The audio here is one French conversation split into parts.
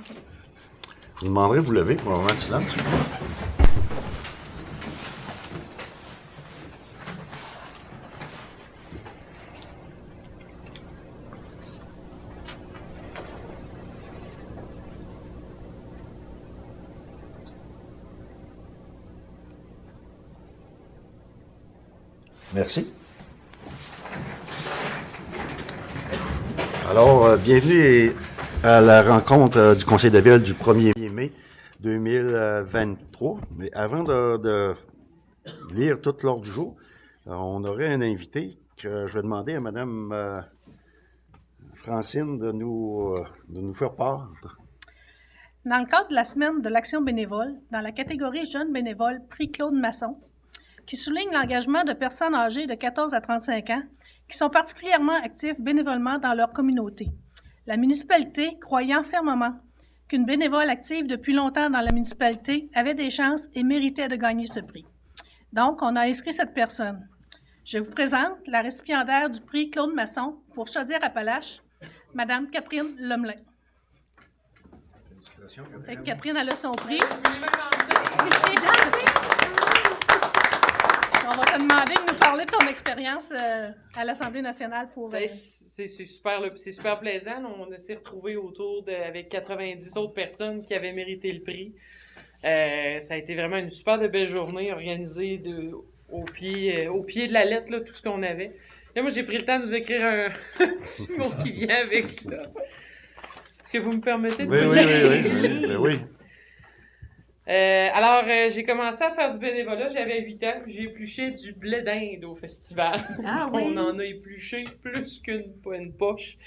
Je vous demanderai de vous lever pour un moment de silence. Merci. Alors, bienvenue à la rencontre du Conseil de ville du 1er mai 2023. Mais avant de lire tout l'ordre du jour, on aurait un invité que je vais demander à Mme Francine de nous faire part. Dans le cadre de la semaine de l'action bénévole, dans la catégorie Jeunes bénévoles, prix Claude Masson, qui souligne l'engagement de personnes âgées de 14 à 35 ans qui sont particulièrement actifs bénévolement dans leur communauté. La municipalité, croyant fermement qu'une bénévole active depuis longtemps dans la municipalité avait des chances et méritait de gagner ce prix. Donc, on a inscrit cette personne. Je vous présente la récipiendaire du prix Claude Masson pour Chaudière-Appalaches, Mme Catherine Lemelin. Félicitations, Catherine. Catherine, elle a son prix. On va te demander de nous parler de ton expérience à l'Assemblée nationale pour... C'est super plaisant. On s'est retrouvés avec 90 autres personnes qui avaient mérité le prix. Ça a été vraiment une super de belle journée organisée au pied de la lettre, là, tout ce qu'on avait. Là, moi, j'ai pris le temps de vous écrire un petit mot qui vient avec ça. Est-ce que vous me permettez de Oui. Alors, j'ai commencé à faire du bénévolat, j'avais 8 ans, j'ai épluché du blé d'Inde au festival. Ah oui? On en a épluché plus qu'une poche.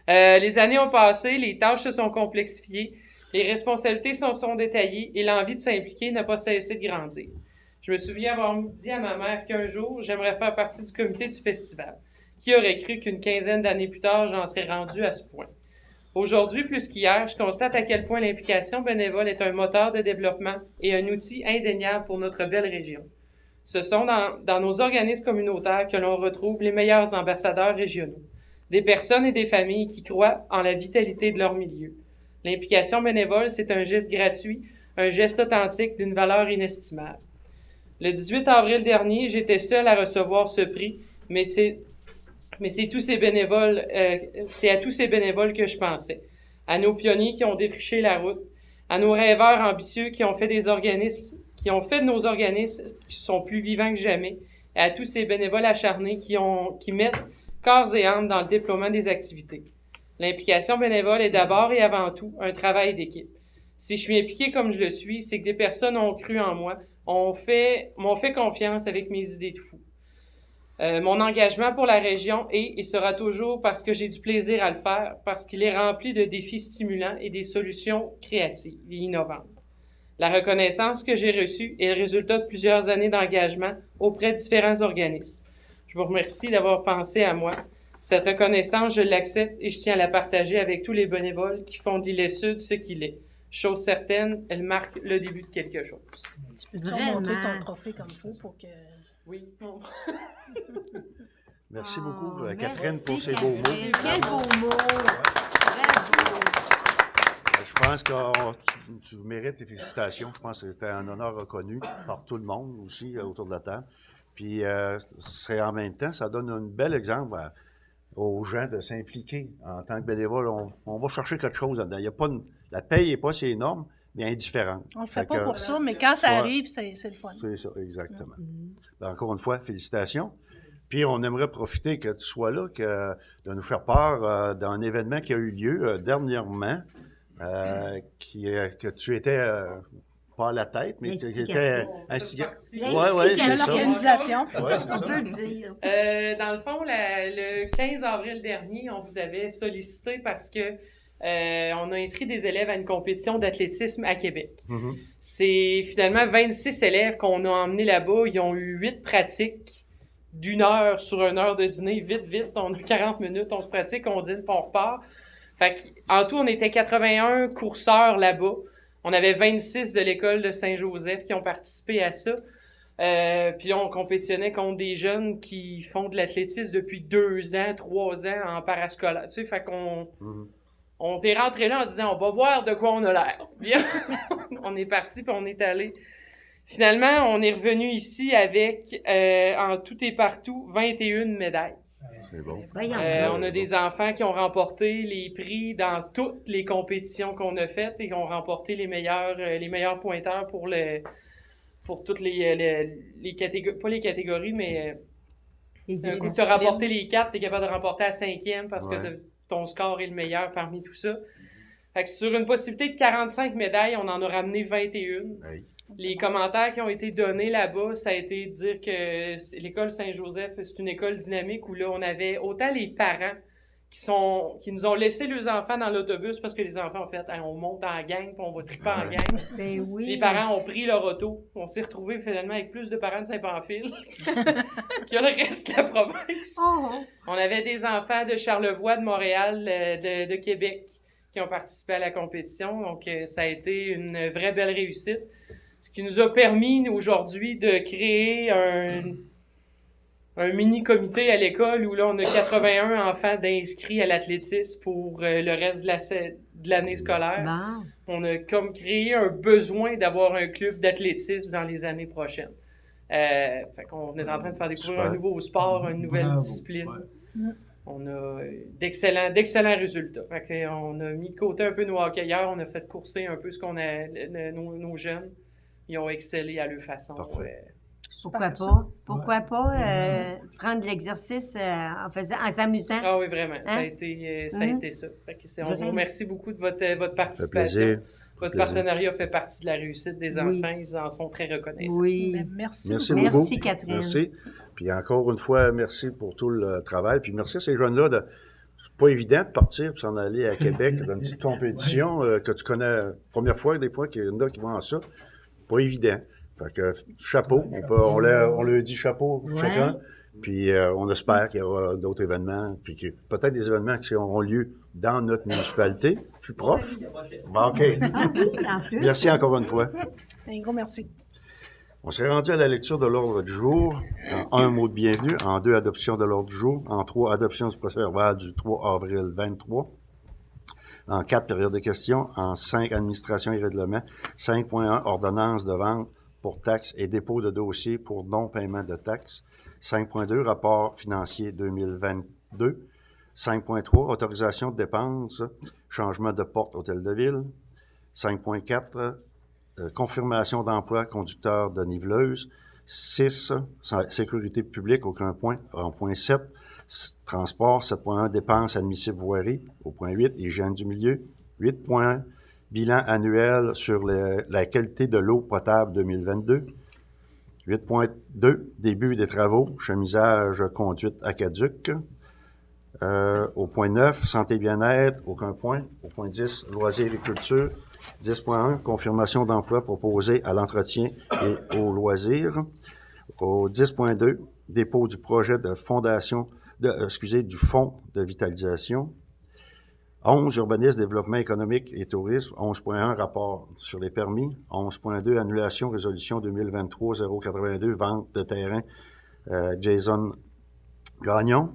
Les années ont passé, les tâches se sont complexifiées, les responsabilités sont détaillées et l'envie de s'impliquer n'a pas cessé de grandir. Je me souviens avoir dit à ma mère qu'un jour, j'aimerais faire partie du comité du festival. Qui aurait cru qu'une quinzaine d'années plus tard, j'en serais rendu à ce point? Aujourd'hui, plus qu'hier, je constate à quel point l'implication bénévole est un moteur de développement et un outil indéniable pour notre belle région. Ce sont dans nos organismes communautaires que l'on retrouve les meilleurs ambassadeurs régionaux, des personnes et des familles qui croient en la vitalité de leur milieu. L'implication bénévole, c'est un geste gratuit, un geste authentique d'une valeur inestimable. Le 18 avril dernier, j'étais seule à recevoir ce prix, mais c'est à tous ces bénévoles que je pensais. À nos pionniers qui ont défriché la route, à nos rêveurs ambitieux qui ont fait de nos organismes qui sont plus vivants que jamais, et à tous ces bénévoles acharnés qui mettent corps et âme dans le déploiement des activités. L'implication bénévole est d'abord et avant tout un travail d'équipe. Si je suis impliqué comme je le suis, c'est que des personnes ont cru en moi, m'ont fait confiance avec mes idées de fou. Mon engagement pour la région est et sera toujours parce que j'ai du plaisir à le faire, parce qu'il est rempli de défis stimulants et des solutions créatives et innovantes. La reconnaissance que j'ai reçue est le résultat de plusieurs années d'engagement auprès de différents organismes. Je vous remercie d'avoir pensé à moi. Cette reconnaissance, je l'accepte et je tiens à la partager avec tous les bénévoles qui font d'Îlet Sud ce qu'il est. Chose certaine, elle marque le début de quelque chose. Tu peux toujours montrer ton trophée comme il faut pour que... Oui. Merci beaucoup, Catherine, merci, pour ces beaux mots. Quel beau mot! Bravo! Je pense que tu mérites tes félicitations. Je pense que c'était un honneur reconnu par tout le monde aussi autour de la table. Puis, c'est en même temps, ça donne un bel exemple aux gens de s'impliquer en tant que bénévole. On va chercher quelque chose là-dedans. Il y a pas la paye n'est pas si énorme, mais indifférente. On ne le fait pas pour ça, mais quand ça arrive, c'est le fun. C'est ça, exactement. Encore une fois, félicitations. Puis, on aimerait profiter que tu sois là, de nous faire part d'un événement qui a eu lieu dernièrement, que tu étais pas à la tête, mais qui était l'organisation. Ouais, c'est On ça. peut le dire. Dans le fond, le 15 avril dernier, on vous avait sollicité parce que on a inscrit des élèves à une compétition d'athlétisme à Québec. Mm-hmm. C'est finalement 26 élèves qu'on a emmenés là-bas. Ils ont eu 8 pratiques d'1 heure sur 1 heure de dîner. Vite, on a 40 minutes, on se pratique, on dîne, puis on repart. Fait qu'en tout, on était 81 courseurs là-bas. On avait 26 de l'école de Saint-Joseph qui ont participé à ça. Puis là, on compétitionnait contre des jeunes qui font de l'athlétisme depuis 2 ans, 3 ans en parascolaire. Tu sais, fait qu'on On est rentré là en disant, on va voir de quoi on a l'air. Puis, on est parti, puis on est allé. Finalement, on est revenu ici avec, en tout et partout, 21 médailles. C'est bon. Voyons. On a des enfants qui ont remporté les prix dans toutes les compétitions qu'on a faites et qui ont remporté les meilleurs pointeurs pour toutes les catégories, pas les catégories, mais un coup que tu as remporté les 4, tu es capable de remporter à 5e parce que ton score est le meilleur parmi tout ça. Fait que sur une possibilité de 45 médailles, on en a ramené 21. Oui. Les commentaires qui ont été donnés là-bas, ça a été de dire que l'école Saint-Joseph, c'est une école dynamique où là, on avait autant les parents qui nous ont laissé leurs enfants dans l'autobus parce que les enfants ont fait « on monte en gang puis on va triper en gang ». Ben oui. Les parents ont pris leur auto. On s'est retrouvés finalement avec plus de parents de Saint-Pamphile que le reste de la province. Oh. On avait des enfants de Charlevoix, de Montréal, de Québec qui ont participé à la compétition. Donc, ça a été une vraie belle réussite. Ce qui nous a permis aujourd'hui de créer un mini-comité à l'école où là, on a 81 enfants d'inscrits à l'athlétisme pour le reste de l'année scolaire. Bon. On a comme créé un besoin d'avoir un club d'athlétisme dans les années prochaines. Fait qu'on est en train de faire découvrir Super. un nouveau sport, une nouvelle Bravo. discipline. Ouais. On a d'excellents résultats. Fait qu'on a mis de côté un peu nos hockeyeurs, on a fait courser un peu nos jeunes. Ils ont excellé à leur façon. Parfait. Pourquoi pas? Pourquoi pas prendre de l'exercice en s'amusant? Ah oui, vraiment. Ça a Hein? été ça. Fait que on Vraiment. vous remercie beaucoup de votre Ça fait participation. plaisir. Votre plaisir. partenariat fait partie de la réussite des Oui. enfants. Ils en sont très reconnaissants. Oui. Ben, merci. Merci Merci, beaucoup. Catherine. Merci. Puis encore une fois, merci pour tout le travail. Puis merci à ces jeunes-là. C'est pas évident de partir et s'en aller à Québec dans une petite compétition que tu connais première fois, des fois, qu'il y en a qui vont à ça. Pas évident. Fait que chapeau. On leur dit chapeau Ouais. chacun. Puis on espère qu'il y aura d'autres événements. Puis que peut-être des événements qui auront lieu dans notre municipalité, plus proche. Bon, OK. Ah oui, en plus. Merci encore une fois. Un gros merci. On s'est rendu à la lecture de l'ordre du jour. En 1, mot de bienvenue. En 2, adoption de l'ordre du jour. En 3, adoption du procès-verbal du 3 avril 23. En 4, période de questions. En 5, administration et règlement. 5.1, ordonnance de vente pour taxes et dépôt de dossier pour non-paiement de taxes. 5.2, rapport financier 2022. 5.3, autorisation de dépenses, changement de porte hôtel de ville. 5.4, confirmation d'emploi conducteur de niveleuse. 6, sécurité publique, aucun point. En point 7, transport. 7.1, dépenses admissibles voirie. Au point 8, hygiène du milieu. 8.1, bilan annuel sur la qualité de l'eau potable 2022. 8.2, début des travaux, chemisage, conduite aqueduc. Au point 9, santé et bien-être, aucun point. Au point 10, loisirs et culture. 10.1, confirmation d'emploi proposé à l'entretien et aux loisirs. Au 10.2, dépôt du projet de fondation, du fonds de vitalisation. 11, urbanisme, développement économique et tourisme. 11.1, rapport sur les permis. 11.2, annulation, résolution 2023-082, vente de terrain, Jason Gagnon.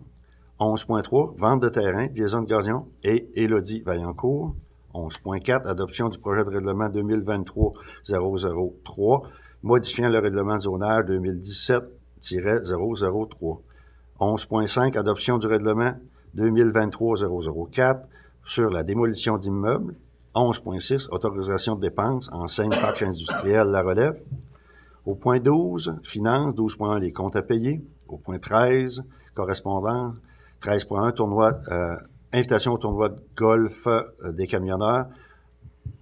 11.3, vente de terrain, Jason Gagnon et Élodie Vaillancourt. 11.4, adoption du projet de règlement 2023-003, modifiant le règlement de zonage 2017-003. 11.5, adoption du règlement 2023-004 sur la démolition d'immeubles. 11.6, autorisation de dépenses en Seine-Parc industriel La Relève. Au point 12, finances, 12.1, les comptes à payer. Au point 13, correspondance. 13.1, tournoi, invitation au tournoi de golf des camionneurs.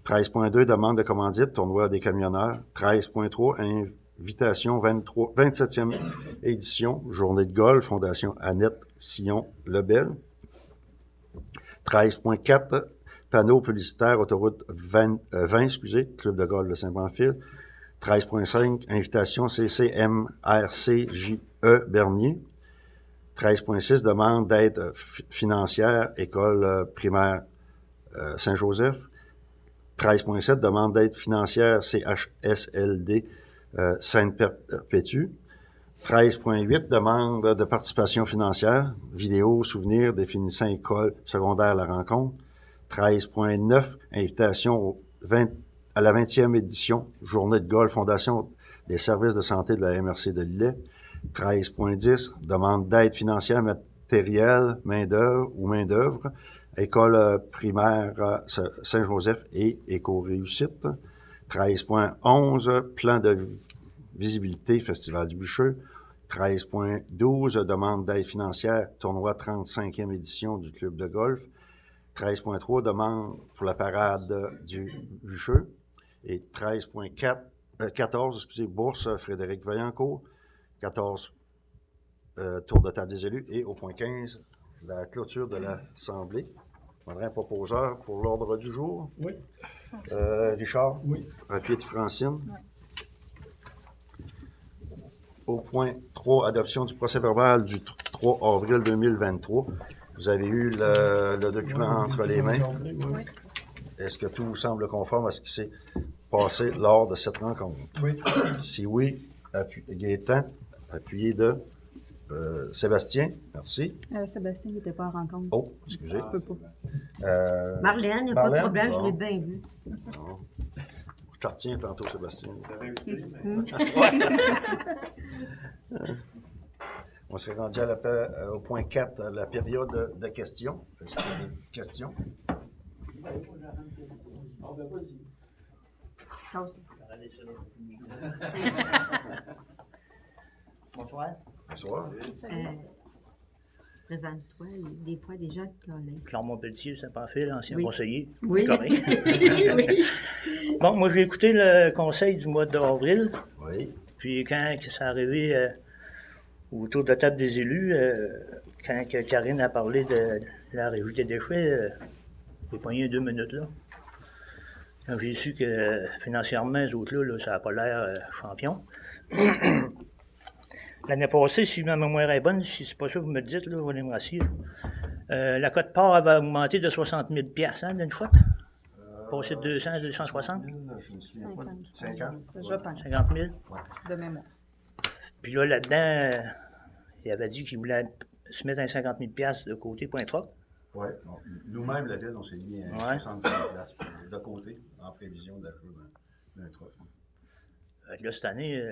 13.2, demande de commandite, tournoi des camionneurs. 13.3, invitation 27e édition, journée de golf, Fondation Annette Sillon-Lebel. 13.4, panneau publicitaire, autoroute 20, Club de golf de Saint-Pamphile. 13.5, invitation CCMRCJE Bernier. 13.6, demande d'aide financière, école primaire Saint-Joseph. 13.7, demande d'aide financière CHSLD Sainte-Perpétue. 13.8, demande de participation financière, vidéo, souvenir, définissant école secondaire La Rencontre. 13.9, invitation à la 20e édition, journée de golf, Fondation des services de santé de la MRC de Lillet. 13.10, demande d'aide financière, matérielle, main-d'œuvre, école primaire Saint-Joseph et éco-réussite. 13.11, plan de visibilité, Festival du Bûcheux. 13.12, demande d'aide financière, tournoi 35e édition du club de golf. 13.3, demande pour la parade du Bûcheux. Et 13.14, bourse Frédéric Vaillancourt. 14, tour de table des élus. Et au point 15, la clôture de l'Assemblée. Je demanderai un proposeur pour l'ordre du jour. Oui. Richard? Oui. Appuyé de Francine? Oui. Au point 3, adoption du procès-verbal du 3 avril 2023. Vous avez eu le document entre les mains. Oui. Est-ce que tout vous semble conforme à ce qui s'est passé lors de cette rencontre? Oui. Si oui, Gaétan, appuyé de Sébastien. Merci. Sébastien n'était pas en rencontre. Oh, excusez. Je peux pas. Marlène, il n'y a pas de Marlène? problème, je Bon. l'ai bien vu. Non. Je te retiens tantôt, Sébastien. On serait rendu au point 4, la période de questions. Est-ce qu'il y a des questions? Bonsoir. Bonsoir. Présente-toi, des fois, des gens qui connaissent. Clermont-Pelletier, Saint-Pamphile, ancien Oui. conseiller. Oui. Correct. Oui. Bon, moi, j'ai écouté le conseil du mois d'avril. Oui. Puis quand c'est arrivé autour de la table des élus, quand que Karine a parlé de la régie des déchets, j'ai pogné 2 minutes là. Quand j'ai su que financièrement, les autres là, ça n'a pas l'air champion. L'année passée, si ma mémoire est bonne, si c'est pas ça que vous me dites, là, vous allez me rassurer. La cote-part avait augmenté de 60 000 hein, d'une fois. Passé de 200 à 260. Je me souviens pas. 50? Je pense. 50 000. De mémoire. Puis là, là-dedans, il avait dit qu'il voulait se mettre un 50 000 de côté pour un troc. Oui. Nous-mêmes, la ville, on s'est mis à 75 places de côté en prévision d'achat d'un troc. Là, cette année,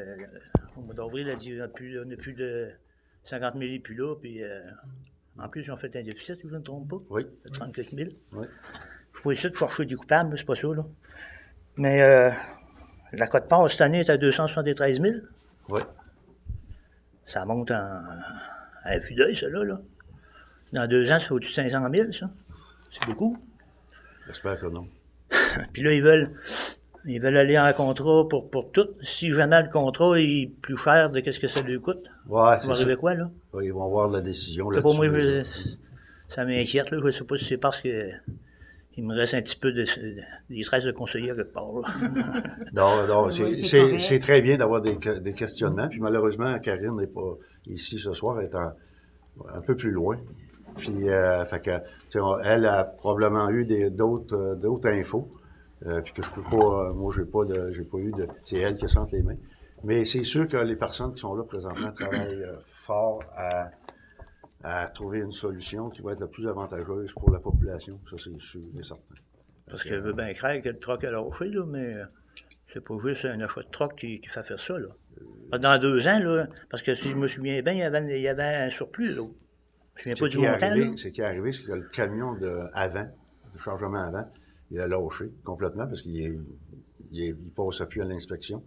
au mois d'avril, il a dit on n'a plus de 50 000 et plus là. Puis en plus, ils ont fait un déficit, si je ne me trompe pas. Oui. De 34 000. Oui. Je peux essayer de chercher des coupables, c'est pas ça, là. Mais la cote-part cette année est à 273 000. Oui. Ça monte à vue d'œil, ça, là. Dans 2 ans, c'est au-dessus de 500 000, ça. C'est beaucoup. J'espère que non. Puis là, ils veulent aller en contrat pour tout. Si jamais le contrat est plus cher de ce que ça lui coûte, Ouais, ça va arriver quoi, là? Oui, ils vont voir la décision. C'est pas moi, là-dessus. ça m'inquiète, là. Je sais pas si c'est parce que il me reste un petit peu des stress de conseiller quelque part, là. Non, c'est c'est très bien d'avoir des questionnements. Puis malheureusement, Karine n'est pas ici ce soir, elle est un peu plus loin. Puis, fait que, elle a probablement eu d'autres infos. Puis que je peux pas, moi, j'ai pas eu de. C'est elle qui sente les mains. Mais c'est sûr que les personnes qui sont là présentement travaillent fort à trouver une solution qui va être la plus avantageuse pour la population. Ça, c'est sûr et certain. Parce qu'elle veut bien craindre que le troc a lâché, là, mais c'est pas juste un achat de troc qui fait faire ça, là. Dans 2 ans, là, parce que si je me souviens bien, il y avait un surplus, là. Je me souviens pas du montant, là. Ce qui est arrivé, c'est que le camion de chargement avant, il a lâché complètement parce qu'il passe plus à l'inspection.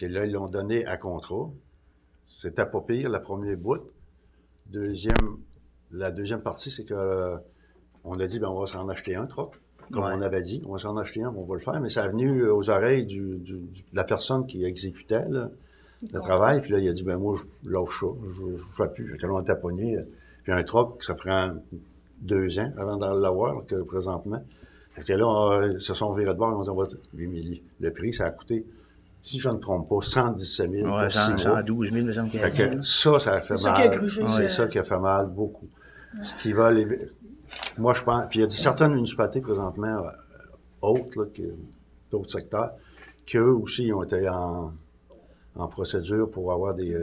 Là, ils l'ont donné à contrat. C'était pas pire, la première bout. La deuxième partie, c'est que on a dit, on va s'en acheter un, troc. Comme on avait dit, on va s'en acheter un, on va le faire. Mais ça a venu aux oreilles de la personne qui exécutait le travail. Puis là, il a dit, moi, je lâche ça. Je ne fais plus. Quand on était pogné, puis un troc, ça prend 2 ans avant d'en l'avoir, que présentement. Fait que là, ils se sont virés de bord, ils ont dit, mais le prix, ça a coûté, si je ne me trompe pas, 117 000 pour 6 mois. 112 000, me semble qu'il y a. Fait que ça a fait mal. Ça qui a grugé, C'est ça qui a fait mal beaucoup. Ce qui va moi, je pense, puis il y a certaines municipalités présentement autres, là, d'autres secteurs, qu'eux aussi ont été en procédure pour avoir des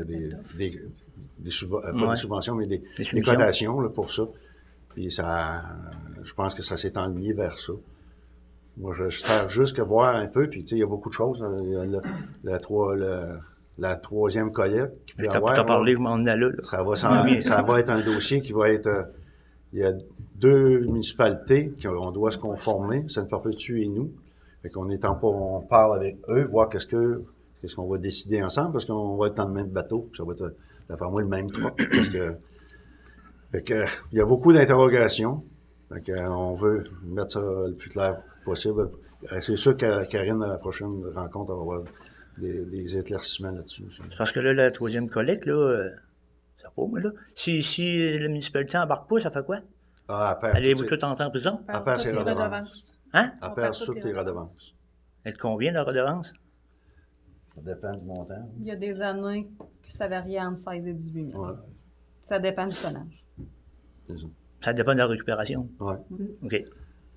subventions, mais des cotations là, pour ça. Puis je pense que ça s'est enligné vers ça. Moi, j'espère juste que voir un peu, puis tu sais, il y a beaucoup de choses. Il y a la troisième collecte qu'il peut y avoir. T'as parlé, je m'en venais là. Ça va être un dossier qui va être... il y a 2 municipalités qu'on doit se conformer, Sainte-Perpétue et nous. Fait qu'on on parle avec eux, voir qu'est-ce qu'on va décider ensemble, parce qu'on va être dans le même bateau. Ça va être, d'après moi, le même truc. Fait que, il y a beaucoup d'interrogations. Fait qu'on veut mettre ça le plus clair possible. C'est sûr que Karine, à la prochaine rencontre, elle va avoir des éclaircissements là-dessus. Parce que là, la troisième collecte, là, ça va pas, moi, là. Si la municipalité embarque pas, ça fait quoi? Ah, elle perd Allez-vous tout entrer en prison? Elle perd ses redevances. Hein? Elle perd toutes tes redevances. Et combien de redevance? Ça dépend du montant. Il y a des années que ça variait entre 16 et 18 000. Ouais, Ça dépend du tonnage. c'est ça. Ça dépend de la récupération. Ouais. OK.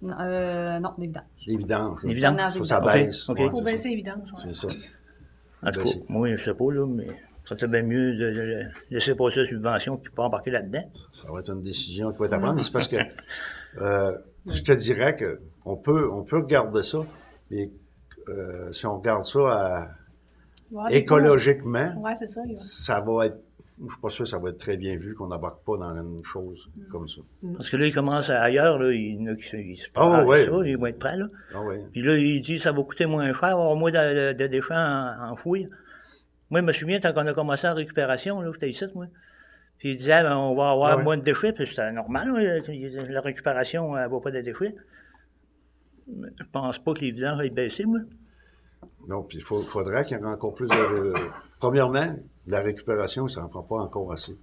Non, des vidanges. Les vidanges. Les vidanges. Tonnage Faut des ça vidanges. baisse. OK. Ouais, Faut c'est baisser les vidanges. ça. C'est ça. En tout cas, Baisser. moi, je sais pas, là, mais ça serait bien mieux de laisser passer la subvention puis pas embarquer là-dedans. Ça va être une décision qui va être à prendre, mais c'est parce que je te dirais que on peut regarder ça, mais si on regarde ça écologiquement, Ouais, c'est ça. ça va être, je suis pas sûr que ça va être très bien vu qu'on n'embarque pas dans une chose comme ça. Parce que là, ils commencent ailleurs, là, il y en a qui se Ah, préparent à ouais. ça, ils vont être prêts, là. Ah oui. Puis là, il dit ça va coûter moins cher, avoir moins de déchets en fouille. Moi, je me souviens, quand on a commencé en récupération, là, j'étais ici, moi. Puis il disait, ben, on va avoir Ah ouais. moins de déchets, puis c'était normal, là, la récupération, elle ne va pas de déchets. Mais je pense pas que les vidanges aient baissé, moi. Non, puis il faudrait qu'il y ait encore plus de... Premièrement, la récupération, ça n'en prend pas encore assez.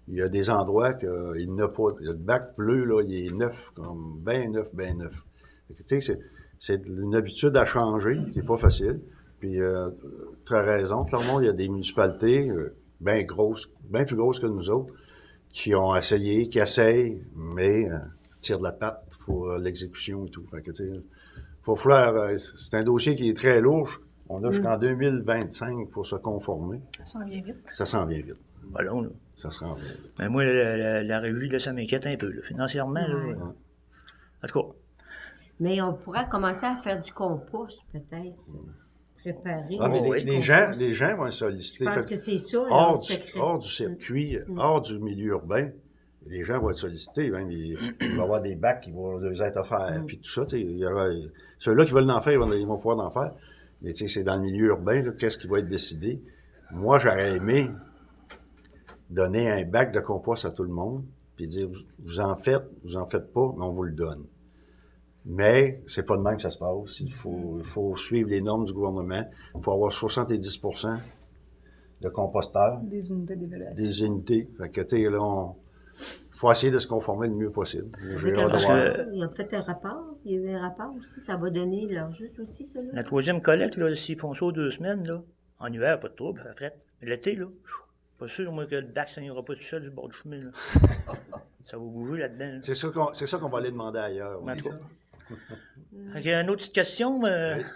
Il y a des endroits qu'il n'a pas. Le bac bleu, là, il est neuf, comme bien neuf, bien neuf. Fait que, tu sais, c'est une habitude à changer, qui n'est pas facile. Puis, tu as raison, clairement, il y a des municipalités bien grosses, bien plus grosses que nous autres, qui ont essayé, qui essayent, mais tirent de la patte pour l'exécution et tout. Fait que, tu sais, faut falloir, c'est un dossier qui est très lourd. On a jusqu'en 2025 pour se conformer. Ça s'en vient vite. Ça s'en vient vite. Pas long, là. Ça se rend vite. Mais moi, la revue, là, ça m'inquiète un peu, là, financièrement, là. Ouais. En tout cas, Mais on pourrait commencer à faire du compost, peut-être. Préparer. Ah, mais oui, les gens vont solliciter. Je pense Fait que c'est ça, là, hors le du, secret. hors du circuit, hors du milieu urbain, les gens vont être sollicités. Même, il va y avoir des bacs qui vont leur être offerts. Puis tout ça, tu sais, il y aura, ceux-là qui veulent en faire, ils vont pouvoir en faire. Mais tu sais, c'est dans le milieu urbain, là, qu'est-ce qui va être décidé. Moi, j'aurais aimé donner un bac de compost à tout le monde, puis dire, vous en faites pas, mais on vous le donne. Mais c'est pas de même que ça se passe. Il faut suivre les normes du gouvernement. Il faut avoir 70% de composteurs, Des unités d'évaluation. des unités. Fait que, tu sais, là, faut essayer de se conformer le mieux possible. J'ai hâte de parce voir. que- Ils ont fait un rapport. Il y a eu un rapport aussi. Ça va donner leur juste aussi, ça. Là. la troisième collecte, là, s'ils font ça aux 2 semaines, là, en hiver, pas de trouble, ça frette. Mais l'été, là, pas sûr, moi, que le bac, ça n'ira pas tout seul du bord du chemin, là. Ça va bouger là-dedans, là. C'est ça qu'on va aller demander ailleurs. En tout cas. Fait qu'il y a une autre petite question.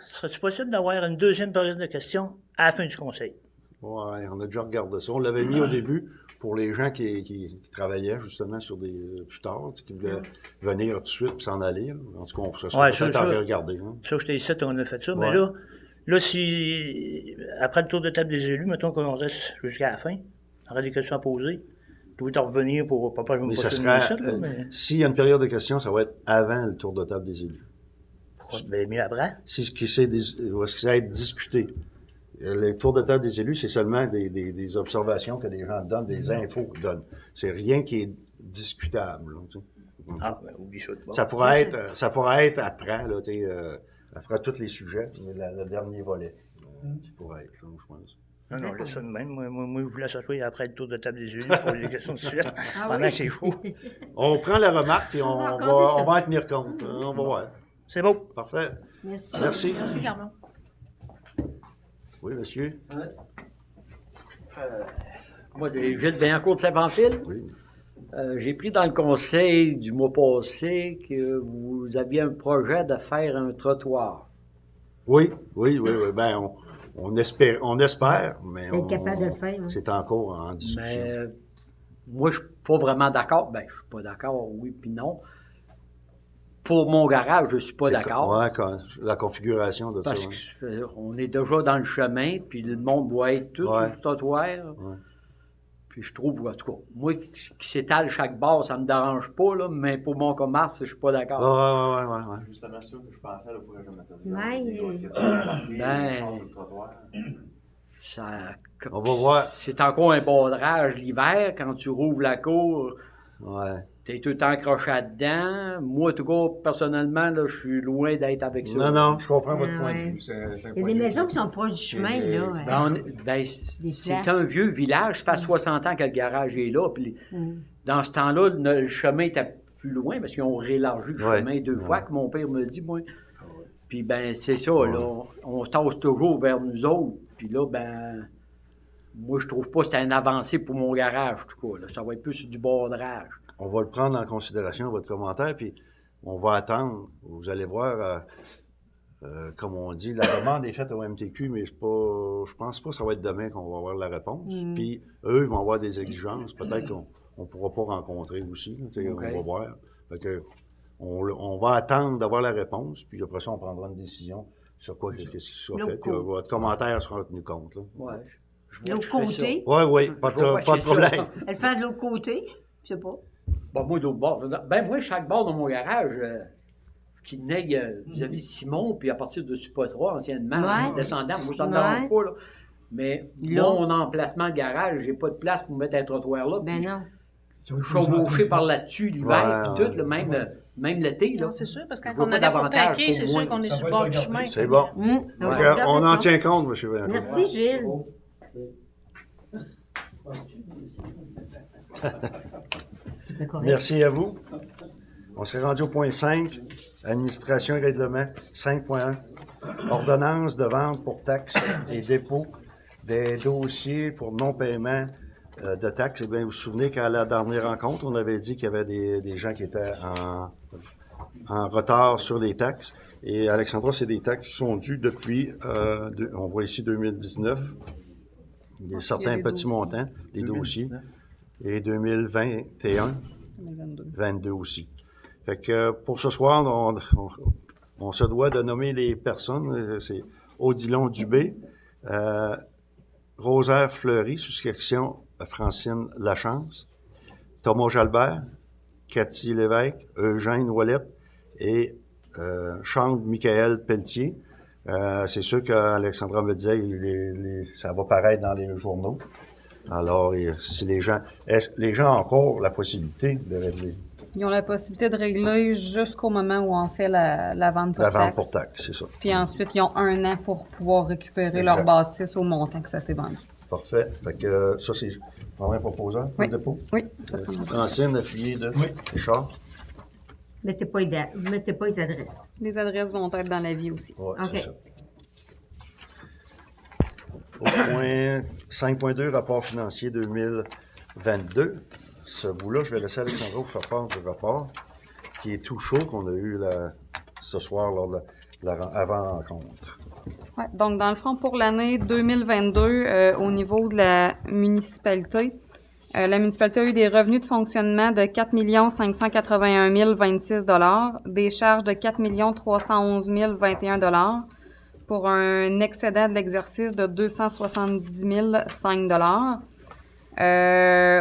Serait-il possible d'avoir une deuxième période de questions à la fin du conseil? Ouais, on a déjà regardé ça. On l'avait mis au début pour les gens qui travaillaient justement sur des plus tard, tu sais, qui voulaient venir tout de suite et s'en aller. Là. En tout cas, on serait Ouais, peut-être ça. en regarder. Hein. Ça, j'étais ici, on a fait ça. Ouais. Mais là, si, après le tour de table des élus, mettons qu'on reste jusqu'à la fin, on aurait des questions à poser. Vous pouvez en revenir pour papa, je vais me Mais ça passer sera, une minute, là, mais s'il y a une période de questions, ça va être avant le tour de table des élus. ben, mieux après. Si ce qui va être discuté. Les tours de table des élus, c'est seulement des observations que les gens donnent, des infos qu'ils donnent. C'est rien qui est discutable. Là, tu sais. Ah, ben, oublie ça. Bon. Ça pourrait être après, là, tu sais, après tous les sujets, mais le dernier volet qui pourrait être, là, je pense. Non, laisse ça de même. Moi, je voulais s'asseoir après le tour de table des élus pour les questions de suite, Ah pendant oui? que c'est chaud. On prend la remarque et on va accorder ça. va en tenir compte. On va voir. C'est beau. Parfait. Merci. Merci. Merci, Clermont. Oui, monsieur. Moi, c'est Gilles Biancourt de Saint-Pamphile. Oui. J'ai pris dans le conseil du mois passé que vous aviez un projet de faire un trottoir. Oui. Ben, on espère, mais Être capable de le faire, hein. c'est encore en discussion. Mais moi, je suis pas vraiment d'accord. Ben, je suis pas d'accord, oui puis non. Pour mon garage, je suis pas d'accord. Ouais, la configuration de Parce ça. qu'on est déjà dans le chemin, puis le monde va être tout sur Ouais. le trottoir. Ouais. Puis je trouve, en tout cas, moi qui s'étale chaque barre, ça me dérange pas, là, mais pour mon commerce, je suis pas d'accord. Ouais. Justement, ça que je pensais, là, pour Ben, ça, On va voir. c'est encore un bordrage l'hiver, quand tu rouvres la cour, Ouais. t'es tout le temps accroché dedans. Moi, en tout cas, personnellement, là, je suis loin d'être avec ça. Non, je comprends votre Ah, point ouais. de vue. C'est un Il y a point des de vue. maisons qui sont proches du chemin, des- là. C'est places. un vieux village, ça fait 60 ans que le garage est là. Puis dans ce temps-là, le chemin était plus loin parce qu'ils ont réélargi le Ouais. chemin 2 fois, que mon père me dit, moi. Puis ben c'est ça, là, on tasse toujours vers nous autres. Puis là, ben, moi, je trouve pas que c'est une avancée pour mon garage, en tout cas. Là. Ça va être plus du bordrage. On va le prendre en considération, votre commentaire, puis on va attendre. Vous allez voir, comme on dit, la demande est faite au MTQ, mais je pense pas que ça va être demain qu'on va avoir la réponse. Puis eux, ils vont avoir des exigences. Peut-être qu'on ne pourra pas rencontrer aussi. Là, tu sais, OK. On va voir. Fait que, on va attendre d'avoir la réponse, puis après ça, on prendra une décision sur quoi qu'est-ce qui sera L'autre fait. Puis, côté. votre commentaire sera tenu compte. Là. Ouais. L'autre côté, Oui, pas de, Je vais pas de watcher ça. problème. elle fait de l'autre côté, je sais pas. Bon, moi, d'autre bord. Ben, moi, chaque bord de mon garage, qui naît vis-à-vis Simon, puis à partir de Suppotra, anciennement, Ouais. descendant, moi, ça me Ouais. dérange pas, là. Mais Là. mon emplacement de garage, j'ai pas de place pour mettre un trottoir là. Ben puis non. je suis chevauché par là-dessus l'hiver, Ouais, puis tout, là, même l'été, là. Non, c'est sûr, parce que Je quand vois on pas allait pour d'avantage Tanker, pour c'est moi. sûr qu'on est Ça sur va le bord être du regardé. chemin. C'est bon. On va Donc, regarder on en ça. tient compte, M. Vaillancourt. Merci, Gilles. Merci à vous. On serait rendu au point 5, administration et règlement 5.1, ordonnance de vente pour taxes et dépôt des dossiers pour non-paiement de taxes. Eh bien, vous vous souvenez qu'à la dernière rencontre, on avait dit qu'il y avait des gens qui étaient en retard sur les taxes. Et Alexandra, c'est des taxes qui sont dues depuis, on voit ici 2019, certains des petits dossiers. montants, les dossiers, et 2021. 2022. 22 aussi. Fait que pour ce soir, on se doit de nommer les personnes. C'est Odilon Dubé, Rosaire Fleury, souscription Francine Lachance, Thomas Jalbert, Cathy Lévesque, Eugène Ouellette et Charles Michael Pelletier. C'est sûr qu'Alexandra me disait ça va paraître dans les journaux. Alors, si les gens ont encore la possibilité de régler Ils ont la possibilité de régler jusqu'au moment où on fait la vente pour la vente taxe. pour taxe, c'est ça. Puis ensuite, ils ont 1 an pour pouvoir récupérer Exact. leur bâtisse au montant que ça s'est vendu. Parfait. Fait que ça, c'est un proposant pour Oui. le dépôt. Oui, ça prend ça. Francine, appuyé de Richard. Mettez pas les adresses. Les adresses vont être dans la vie aussi. Ouais, OK. c'est ça. Au point 5.2, rapport financier 2022. Ce bout-là, je vais laisser Alexandra vous faire part du rapport qui est tout chaud qu'on a eu ce soir lors de la avant-rencontre. Ouais, donc, dans le fond, pour l'année 2022, au niveau de la municipalité a eu des revenus de fonctionnement de 4 581 026 des charges de 4 311 021 pour un excédent de l'exercice de 270 005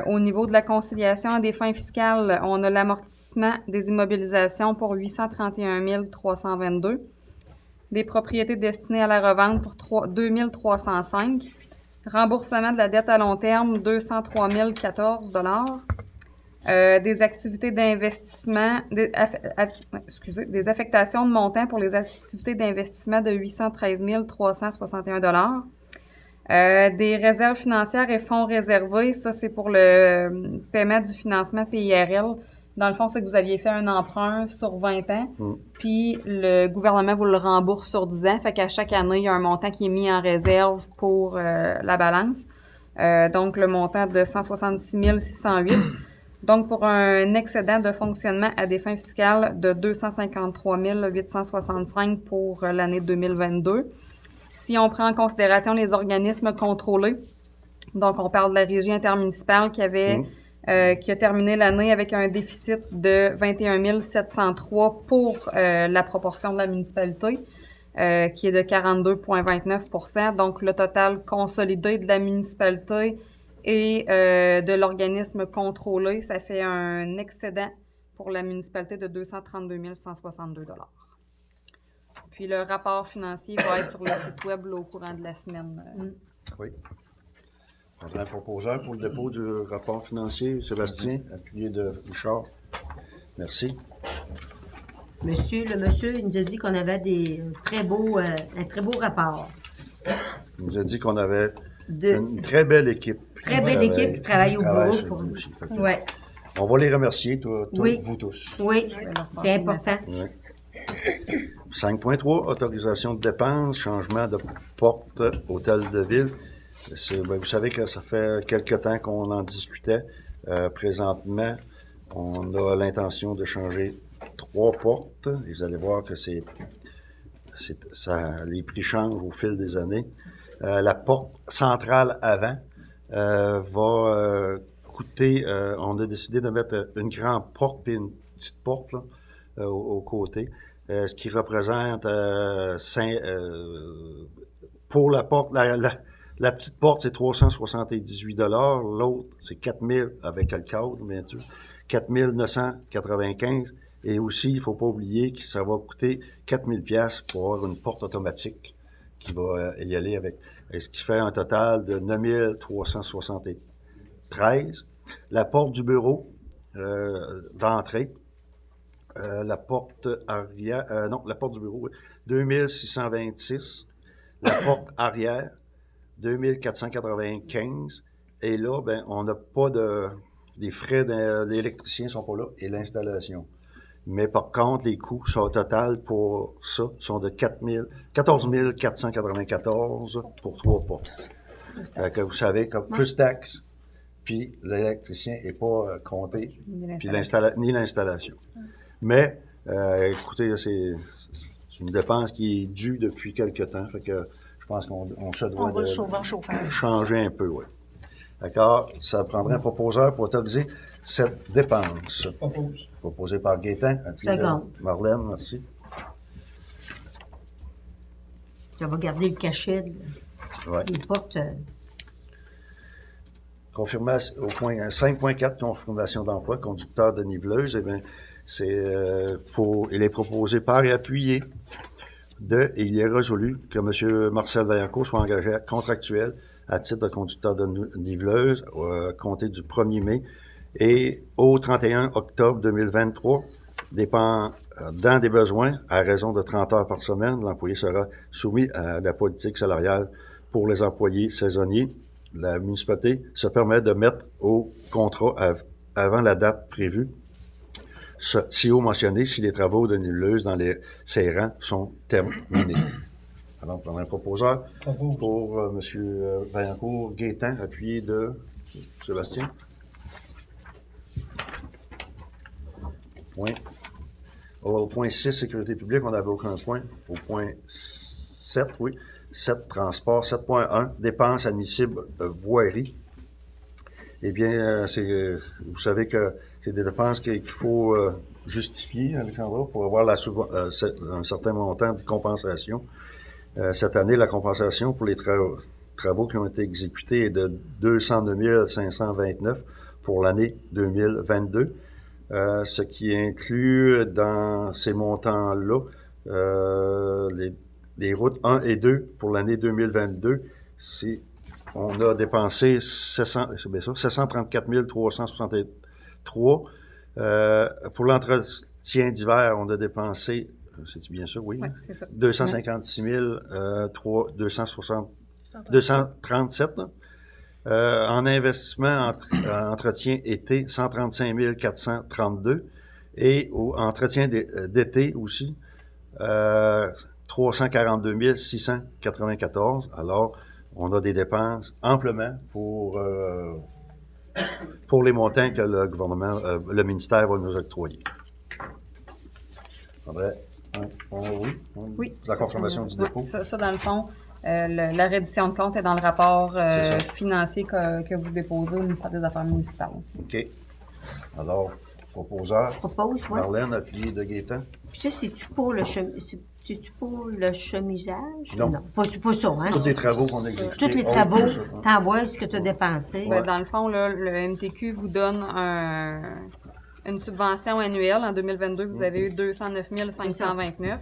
Au niveau de la conciliation à des fins fiscales, on a l'amortissement des immobilisations pour 831 322, des propriétés destinées à la revente pour 2 305, remboursement de la dette à long terme 203 014 des activités d'investissement, des affectations de montant pour les activités d'investissement de 813 361 des réserves financières et fonds réservés, ça c'est pour le paiement du financement PIRL. Dans le fond, c'est que vous aviez fait un emprunt sur 20 ans, puis le gouvernement vous le rembourse sur 10 ans. Fait qu'à chaque année, il y a un montant qui est mis en réserve pour la balance. Donc, le montant de 166 608. Donc, pour un excédent de fonctionnement à des fins fiscales de 253 865 pour l'année 2022. Si on prend en considération les organismes contrôlés, donc on parle de la régie intermunicipale qui avait qui a terminé l'année avec un déficit de 21 703 pour la proportion de la municipalité, qui est de 42,29 %. Donc, le total consolidé de la municipalité et de l'organisme contrôlé, ça fait un excédent pour la municipalité de 232 162 $. Puis, le rapport financier va être sur le site web là, au courant de la semaine. Oui. On a un proposeur pour le dépôt du rapport financier. Sébastien, appuyé de Bouchard. Merci. Le monsieur, il nous a dit qu'on avait un très beau rapport. Il nous a dit qu'on avait De une très belle équipe. très belle équipe qui travaille au bureau. sur nous aussi. Fait que Ouais. On va les remercier, Oui. vous tous. Oui, leur passer c'est le important. Ouais. 5.3, autorisation de dépenses, changement de porte, hôtel de ville. Vous savez que ça fait quelque temps qu'on en discutait. Présentement, on a l'intention de changer 3 portes. Et vous allez voir que les prix changent au fil des années. La porte centrale avant va coûter, on a décidé de mettre une grande porte et une petite porte là, au côté. Ce qui représente pour la porte, la petite porte, c'est 378 $. L'autre, c'est 4 000 avec le cadre, bien sûr. 4 995. Et aussi, il ne faut pas oublier que ça va coûter 4 000 $ pour avoir une porte automatique qui va y aller avec. Ce qui fait un total de 9 373. La porte du bureau d'entrée, la porte arrière, la porte du bureau, oui, 2626. La porte arrière, 2495. Et là, ben, on n'a pas les frais l'électricien sont pas là et l'installation. Mais par contre, les coûts au total pour ça sont de 14 494 pour 3 portes. Que vous savez, comme plus taxes, puis l'électricien n'est pas compté, puis ni l'installation. Mais, écoutez, c'est une dépense qui est due depuis quelque temps, fait que je pense qu'on se doit On va le sauver en chauffage. changer un peu, oui. D'accord? Ça prendrait un proposeur pour autoriser cette dépense. Propose. Proposé par Gaétan. Second. Marlène, merci. Ça va garder le cachet Ouais. des portes. Confirmation au point 5.4, confirmation d'emploi, conducteur de niveleuse, eh bien, il est proposé par et appuyé et il est résolu que M. Marcel Vaillancourt soit engagé contractuel à titre de conducteur de niveleuse, compté du 1er mai et au 31 octobre 2023, dépendant des besoins, à raison de 30 heures par semaine, l'employé sera soumis à la politique salariale pour les employés saisonniers. La municipalité se permet de mettre au contrat avant la date prévue, si haut mentionné, si les travaux de niveleuse dans ces rangs sont terminés. Alors, on prend un proposeur pour M. Vaillancourt, Gaétan, appuyé de Sébastien. Au point 6, sécurité publique, on n'avait aucun point. Au point 7, oui. 7, transport. 7.1, dépenses admissibles voirie. Eh bien, vous savez que c'est des dépenses qu'il faut justifier, Alexandra, pour avoir un certain montant de compensation. Cette année, la compensation pour les travaux qui ont été exécutés est de 209 529 pour l'année 2022. Ce qui inclut dans ces montants-là les routes 1 et 2 pour l'année 2022. On a dépensé 734 363. Pour l'entretien d'hiver, on a dépensé, c'est bien ça, oui? Oui, c'est ça. 256 237. En investissement, entretien été, 135 432. Et au entretien d'été aussi, 342 694. Alors, on a des dépenses amplement pour les montants que le gouvernement, le ministère va nous octroyer. Oui. La confirmation du dépôt. Ça, dans le fond, La reddition de compte est dans le rapport C'est ça. financier que vous déposez au ministère des Affaires municipales. OK. Alors, proposeur, Propose, oui. Marlène, appuyé de Gaétan. Puis ça, c'est-tu pour le chemisage? Non. Pas ça, hein? Tous les travaux qu'on a exécutés. Tous les autres travaux, que ça, hein. t'envoies ce que tu as dépensé. Ben, dans le fond, là, le MTQ vous donne une subvention annuelle. En 2022, vous avez eu 209 529.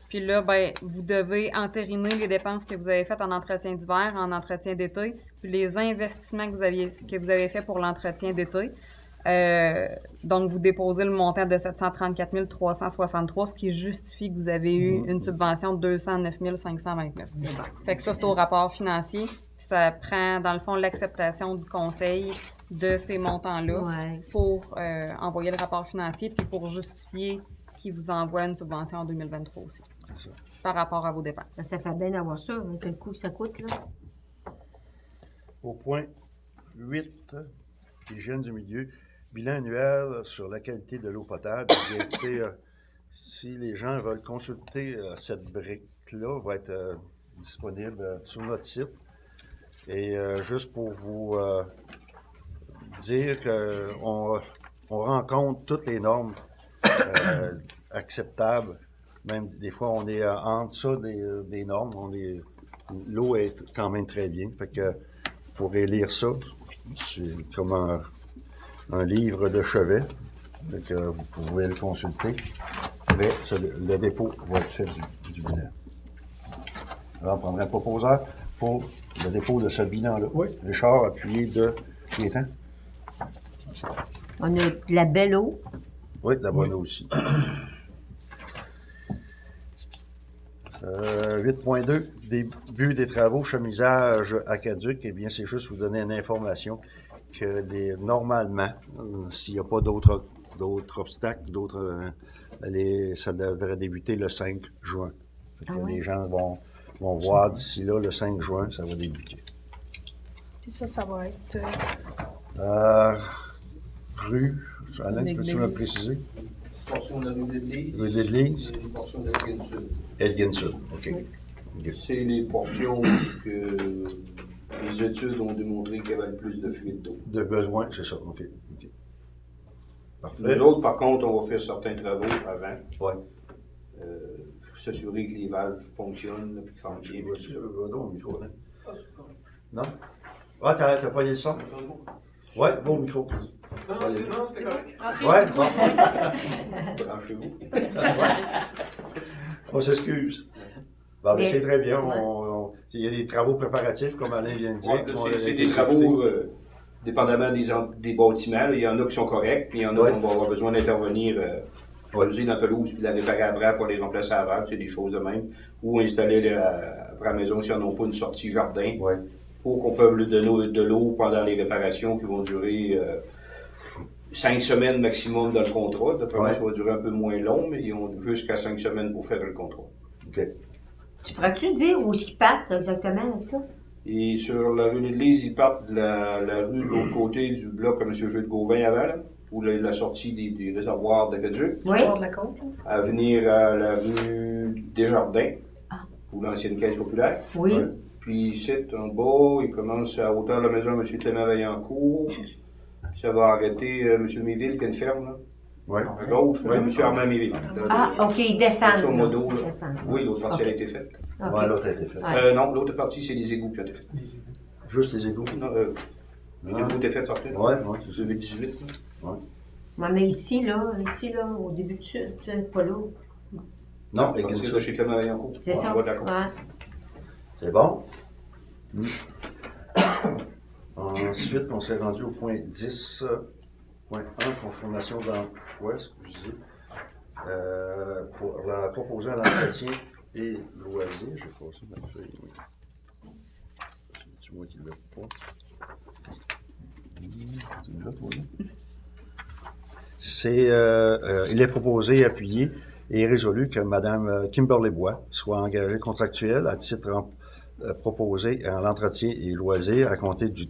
Puis là, ben, vous devez entériner les dépenses que vous avez faites en entretien d'hiver, en entretien d'été, puis les investissements que vous avez faits pour l'entretien d'été. Donc, vous déposez le montant de 734 363, ce qui justifie que vous avez eu une subvention de 209 529. Fait que ça, c'est au rapport financier. Puis ça prend, dans le fond, l'acceptation du conseil de ces montants-là Ouais. pour envoyer le rapport financier, puis pour justifier qu'il vous envoie une subvention en 2023 aussi, par rapport à vos dépenses. Ça fait bien d'avoir ça, hein, quel coût ça coûte, là. Au point 8, hygiène du milieu, bilan annuel sur la qualité de l'eau potable. Bien, écoutez, si les gens veulent consulter cette brique-là, va être disponible sur notre site. Et juste pour vous dire qu'on rencontre toutes les normes acceptables. Même des fois, on est entre ça des normes. L'eau est quand même très bien. Fait que vous pourrez lire ça. C'est comme un livre de chevet. Fait que vous pouvez le consulter. Mais le dépôt va être fait du bilan. Alors, on prendrait un proposeur pour le dépôt de ce bilan-là. Oui. Richard, appuyé de Gaétan. On a de la belle eau. Oui, de la bonne eau aussi. 8.2, début des travaux, chemisage aqueduc. Eh bien, c'est juste vous donner une information que normalement, s'il n'y a pas d'autres obstacles, ça devrait débuter le 5 juin. Fait que les gens vont voir d'ici là, le 5 juin, ça va débuter. Puis ça va être... Rue, Alain, peux-tu me préciser? Une portion de la rue de l'Église. Rue de l'Église? Et une portion de Elgin Sud. Elgin Sud, OK. OK. C'est les portions que les études ont démontré qu'il y avait le plus de fuite d'eau. De besoin, c'est ça, OK. OK. Parfait. Nous autres, par contre, on va faire certains travaux avant. Ouais. S'assurer que les valves fonctionnent, puis qu'ils font bien. puis tout ça. Au micro, là. Non? Ah, t'as pas le son? Ouais, bon micro, vas-y. Non, c'était correct. Ouais, bon. Branchez-vous. On s'excuse. Bon, mais Mais- c'est très bien. Il y a des travaux préparatifs, comme Alain vient de dire. qui vont C'est être des travaux, dépendamment des bâtiments. Il y en a qui sont corrects, puis il y en a Ouais. qu'on va avoir besoin d'intervenir, creuser dans la pelouse, puis la réparer après pour les remplacer à verre, c'est des choses de même. Ou installer après la maison si on n'a pas une sortie jardin, Ouais. pour qu'on peut lui donner de l'eau pendant les réparations qui vont durer 5 semaines maximum dans le contrat. D'après moi, Ouais. ça va durer un peu moins long, mais ils ont jusqu'à 5 semaines pour faire le contrat. OK. Tu pourrais-tu dire où est-ce qu'ils partent exactement avec ça? Et sur la rue de l'Église, ils partent de la rue de l'autre côté du bloc que M. Jules de Gauvin avait, là, où la sortie des réservoirs d'aqueduc, Oui. bord de la côte, là. à venir à la rue Desjardins, ou l'ancienne caisse populaire. Oui. Ouais. Puis ici, en bas, il commence à hauteur de la maison de M. Clément Vaillancourt. Ça va arrêter M. Méville, qui a une ferme, là, Ouais. à gauche, Ouais. M. Armand Méville. Ah, OK, ils descendent. Sur là. modo, là. Ils descendent. Oui, l'autre partie Ok. a été faite. OK. Ouais, l'autre a été fait. Ouais. Non, l'autre partie, c'est les égouts qui ont été faits. Juste les égouts. Non, les égouts ont été faits, sortez. Ouais, c'est ça. 2018. là. Ouais, mais ici, là, au début du sud, c'est pas là. Non, C'est Elgin de Sud. chez Clément Vaillancourt. C'est ça. On va d'accord. Ouais. C'est bon? Ensuite, on s'est rendu au point 10, point 1, confirmation d'emploi, excusez. Pour la proposer à l'entretien et loisirs. Je vais passer ma feuille. C'est moi qui ne l'ai pas. Tu l'as, toi, là? Il est proposé et appuyé et résolu que Mme Kimberly Bois soit engagée contractuelle à titre proposé à l'entretien et loisirs à compter du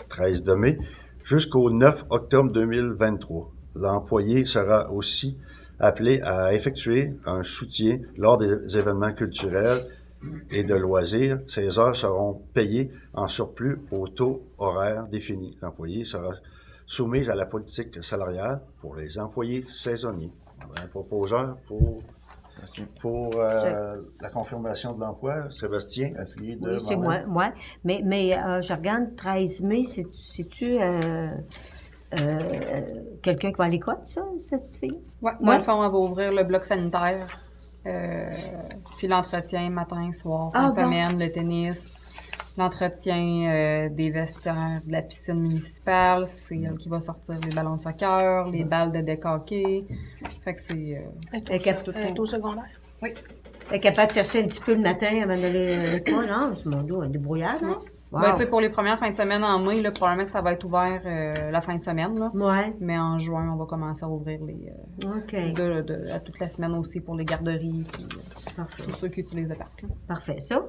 13 de mai jusqu'au 9 octobre 2023. L'employé sera aussi appelé à effectuer un soutien lors des événements culturels et de loisirs. Ces heures seront payées en surplus au taux horaire défini. L'employé sera soumis à la politique salariale pour les employés saisonniers. Un proposeur pour la confirmation de l'emploi. Sébastien, essayez de... Oui, c'est moi. Mais je regarde 13 mai, c'est-tu quelqu'un qui va à l'école, ça, cette fille? Ouais, dans le fond, on va ouvrir le bloc sanitaire. Puis l'entretien matin, soir, fin de semaine, le tennis, l'entretien des vestiaires de la piscine municipale, c'est elle qui va sortir les ballons de soccer, les balles de deck hockey. Fait que c'est... Elle est au secondaire. Oui. Elle est capable de faire ça un petit peu le matin avant d'aller à l'école, non? C'est mon dos, un débrouillard, hein? Wow. Ben, tu sais, pour les premières fins de semaine en mai, là, probablement que ça va être ouvert la fin de semaine, là. Ouais. Mais en juin, on va commencer à ouvrir les... OK. à toute la semaine aussi pour les garderies, puis tous ceux qui utilisent le parc, là. Parfait, ça.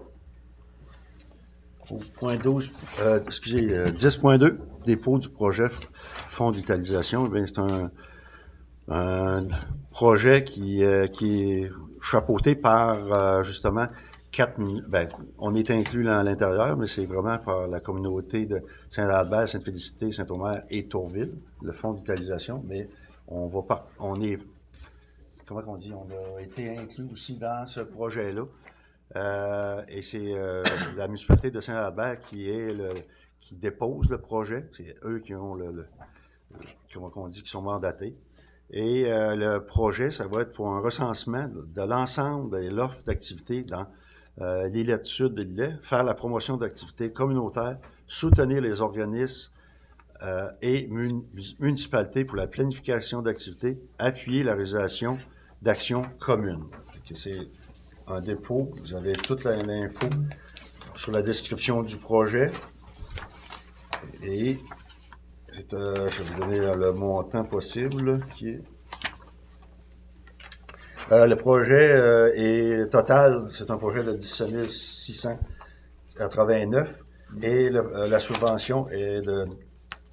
Au point 12, 10.2, dépôt du projet Fonds d'utilisation. Eh c'est un projet qui est chapeauté par, justement, on est inclus à l'intérieur, mais c'est vraiment par la communauté de Saint-Albert, Sainte-Félicité, Saint-Omer et Tourville, le Fonds d'utilisation, mais on a été inclus aussi dans ce projet-là. Et c'est la municipalité de Saint-Albert qui dépose le projet. C'est eux qui ont qui sont mandatés. Et le projet, ça va être pour un recensement de l'ensemble de l'offre d'activités dans l'îlet sud de l'îlet, faire la promotion d'activités communautaires, soutenir les organismes et municipalités pour la planification d'activités, appuyer la réalisation d'actions communes. C'est un dépôt, vous avez toute l'info sur la description du projet. Et je vais vous donner le montant possible qui est. Le projet est total, c'est un projet de 17 689 et la subvention est de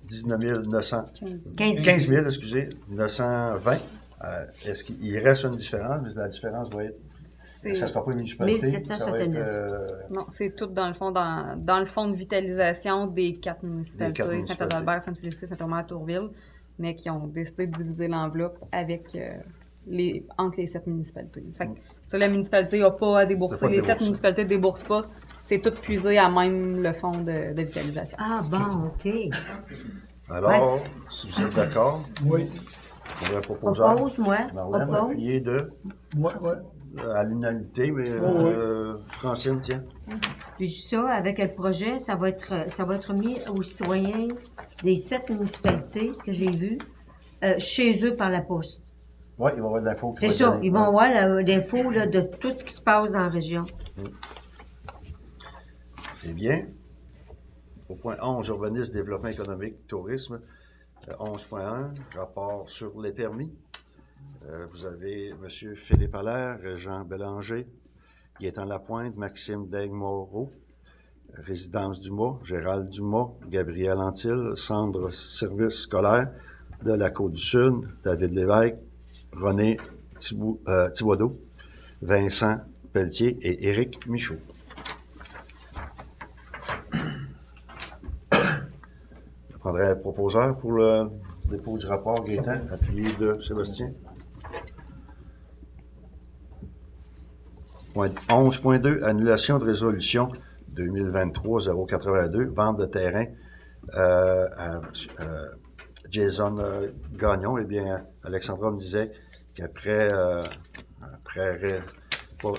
19 15 000, 920. Est-ce qu'il reste une différence? Mais la différence va être. Ça ne sera pas une municipalité. 1769. Non, c'est tout dans le fond, dans le fonds de vitalisation des 4 municipalités, Saint-Adalbert, Sainte-Félicité, Saint-Omer, Tourville, mais qui ont décidé de diviser l'enveloppe avec entre les 7 municipalités. Fait que, la municipalité n'a pas à débourser, les 7 municipalités ne déboursent pas. C'est tout puisé à même le fonds de vitalisation. Ah bon, OK. Alors, si vous êtes d'accord, Oui. on va proposer. Propose-moi. Marlène, appuyé de. Oui. À l'unanimité, mais Francine, tiens. Puis ça, avec le projet, ça va être mis aux citoyens des 7 municipalités, ce que j'ai vu, chez eux par la poste. Oui, il va y avoir de l'info. C'est ça, ils vont avoir l'info de tout ce qui se passe dans la région. Eh bien, au point 11, urbanisme, développement économique, tourisme. 11.1, rapport sur les permis. Vous avez M. Philippe Allaire, Jean Bélanger, Gaétan Lapointe, Maxime Daigle-Moreau, Résidence Dumas, Gérald Dumas, Gabriel Antil, Centre Service scolaire de la Côte-du-Sud, David Lévesque, René Thibodeau, Vincent Pelletier et Éric Michaud. Je prendrai un proposeur pour le dépôt du rapport, Gaétan, appuyé de Sébastien. 11.2, annulation de résolution 2023-082, vente de terrain à Jason Gagnon. Eh bien, Alexandra me disait qu'après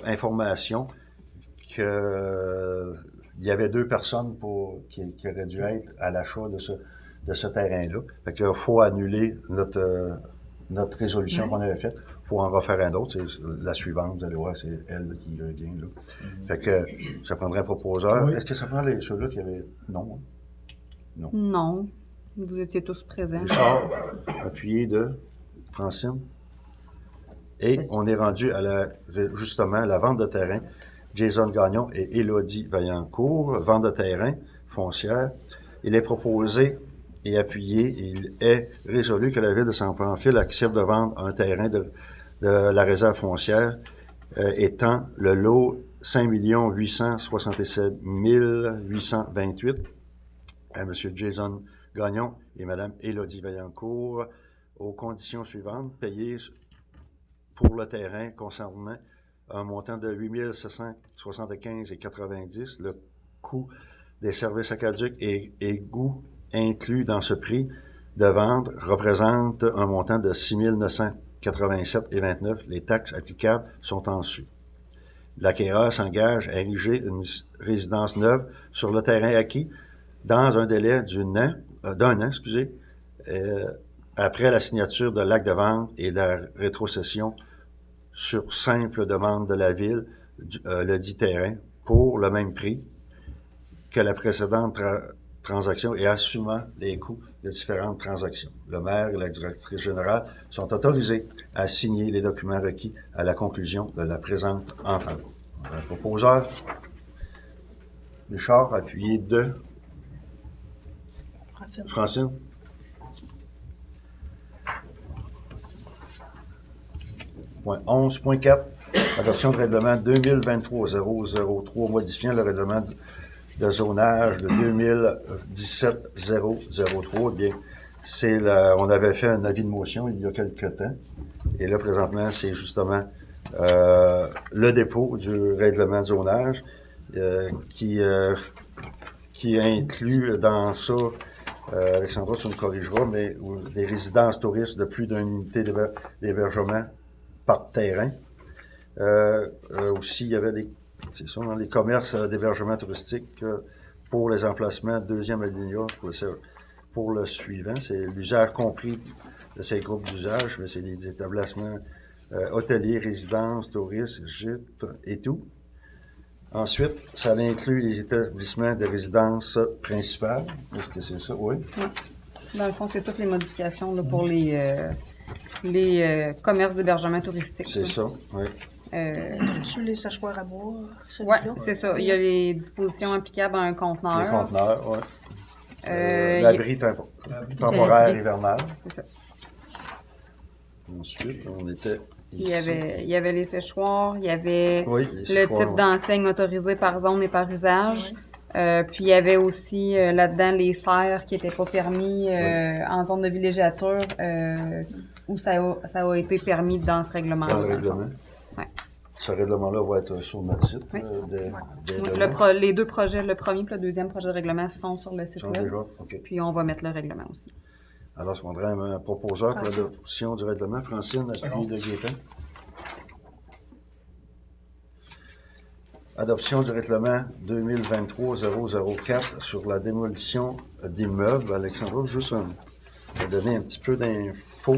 information, qu'il y avait 2 personnes qui auraient dû être à l'achat de ce terrain-là. Fait qu'il faut annuler notre résolution qu'on avait faite pour en refaire un autre. C'est la suivante, vous allez voir, c'est elle qui revient là. Fait que ça prendrait un proposeur. Oui. Est-ce que ça prend ceux-là qui avaient... Non. Non. Non. Vous étiez tous présents. Richard, appuyé de Francine. Et on est rendu à justement la vente de terrain. Jason Gagnon et Élodie Vaillancourt, vente de terrain foncière. Il est proposé et appuyé, il est résolu que la ville de Saint-Pamphile accepte de vendre un terrain de la réserve foncière étant le lot 5 867 828 à M. Jason Gagnon et Mme Élodie Vaillancourt aux conditions suivantes. Payer pour le terrain concernant un montant de 8 775,90 $. Le coût des services aqueducs et égouts inclus dans ce prix de vente représente un montant de 6 987,29 $. Les taxes applicables sont en sus. L'acquéreur s'engage à ériger une résidence neuve sur le terrain acquis dans un délai d'un an, après la signature de l'acte de vente et de la rétrocession sur simple demande de la Ville, le dit terrain, pour le même prix que la précédente transaction et assumant les coûts de différentes transactions. Le maire et la directrice générale sont autorisés à signer les documents requis à la conclusion de la présente entente. Un proposeur, Richard, appuyé de Francine. Point 11.4, adoption de règlement 2023-003, modifiant le règlement de zonage de 2017-003. Bien, on avait fait un avis de motion il y a quelque temps. Et là, présentement, c'est justement le dépôt du règlement de zonage qui inclut dans ça, Alexandra, tu me corrigeras, mais des résidences touristes de plus d'une unité d'hébergement par terrain. Aussi, il y avait les commerces d'hébergement touristique pour les emplacements deuxième alinéa pour le suivant. C'est l'usage compris de ces groupes d'usage, mais c'est les établissements hôteliers, résidences, touristes, gîtes et tout. Ensuite, ça inclut les établissements de résidence principale. Est-ce que c'est ça? Oui. Dans le fond, c'est toutes les modifications là, pour les commerces d'hébergement touristique. C'est ça, oui. Sur les séchoirs à bois. Oui, c'est ça. Il y a les dispositions applicables à un conteneur. Les conteneurs, oui. L'abri temporaire hivernal. C'est ça. Ensuite, on était Il y avait les séchoirs, il y avait le type d'enseigne autorisé par zone et par usage. Puis il y avait aussi là-dedans les serres qui n'étaient pas permis en zone de villégiature où ça a été permis dans ce règlement-là. Dans le règlement? Oui. Ce règlement-là va être sur notre site. Oui. demain. Les deux projets, le premier et le deuxième projet de règlement sont sur le site web. Déjà? OK. Puis on va mettre le règlement aussi. Alors, je prendrai un proposeur pour l'adoption du règlement. Francine, appuyé de Gaétan. Adoption du règlement 2023-004 sur la démolition d'immeubles. Alexandra, juste donner un petit peu d'infos.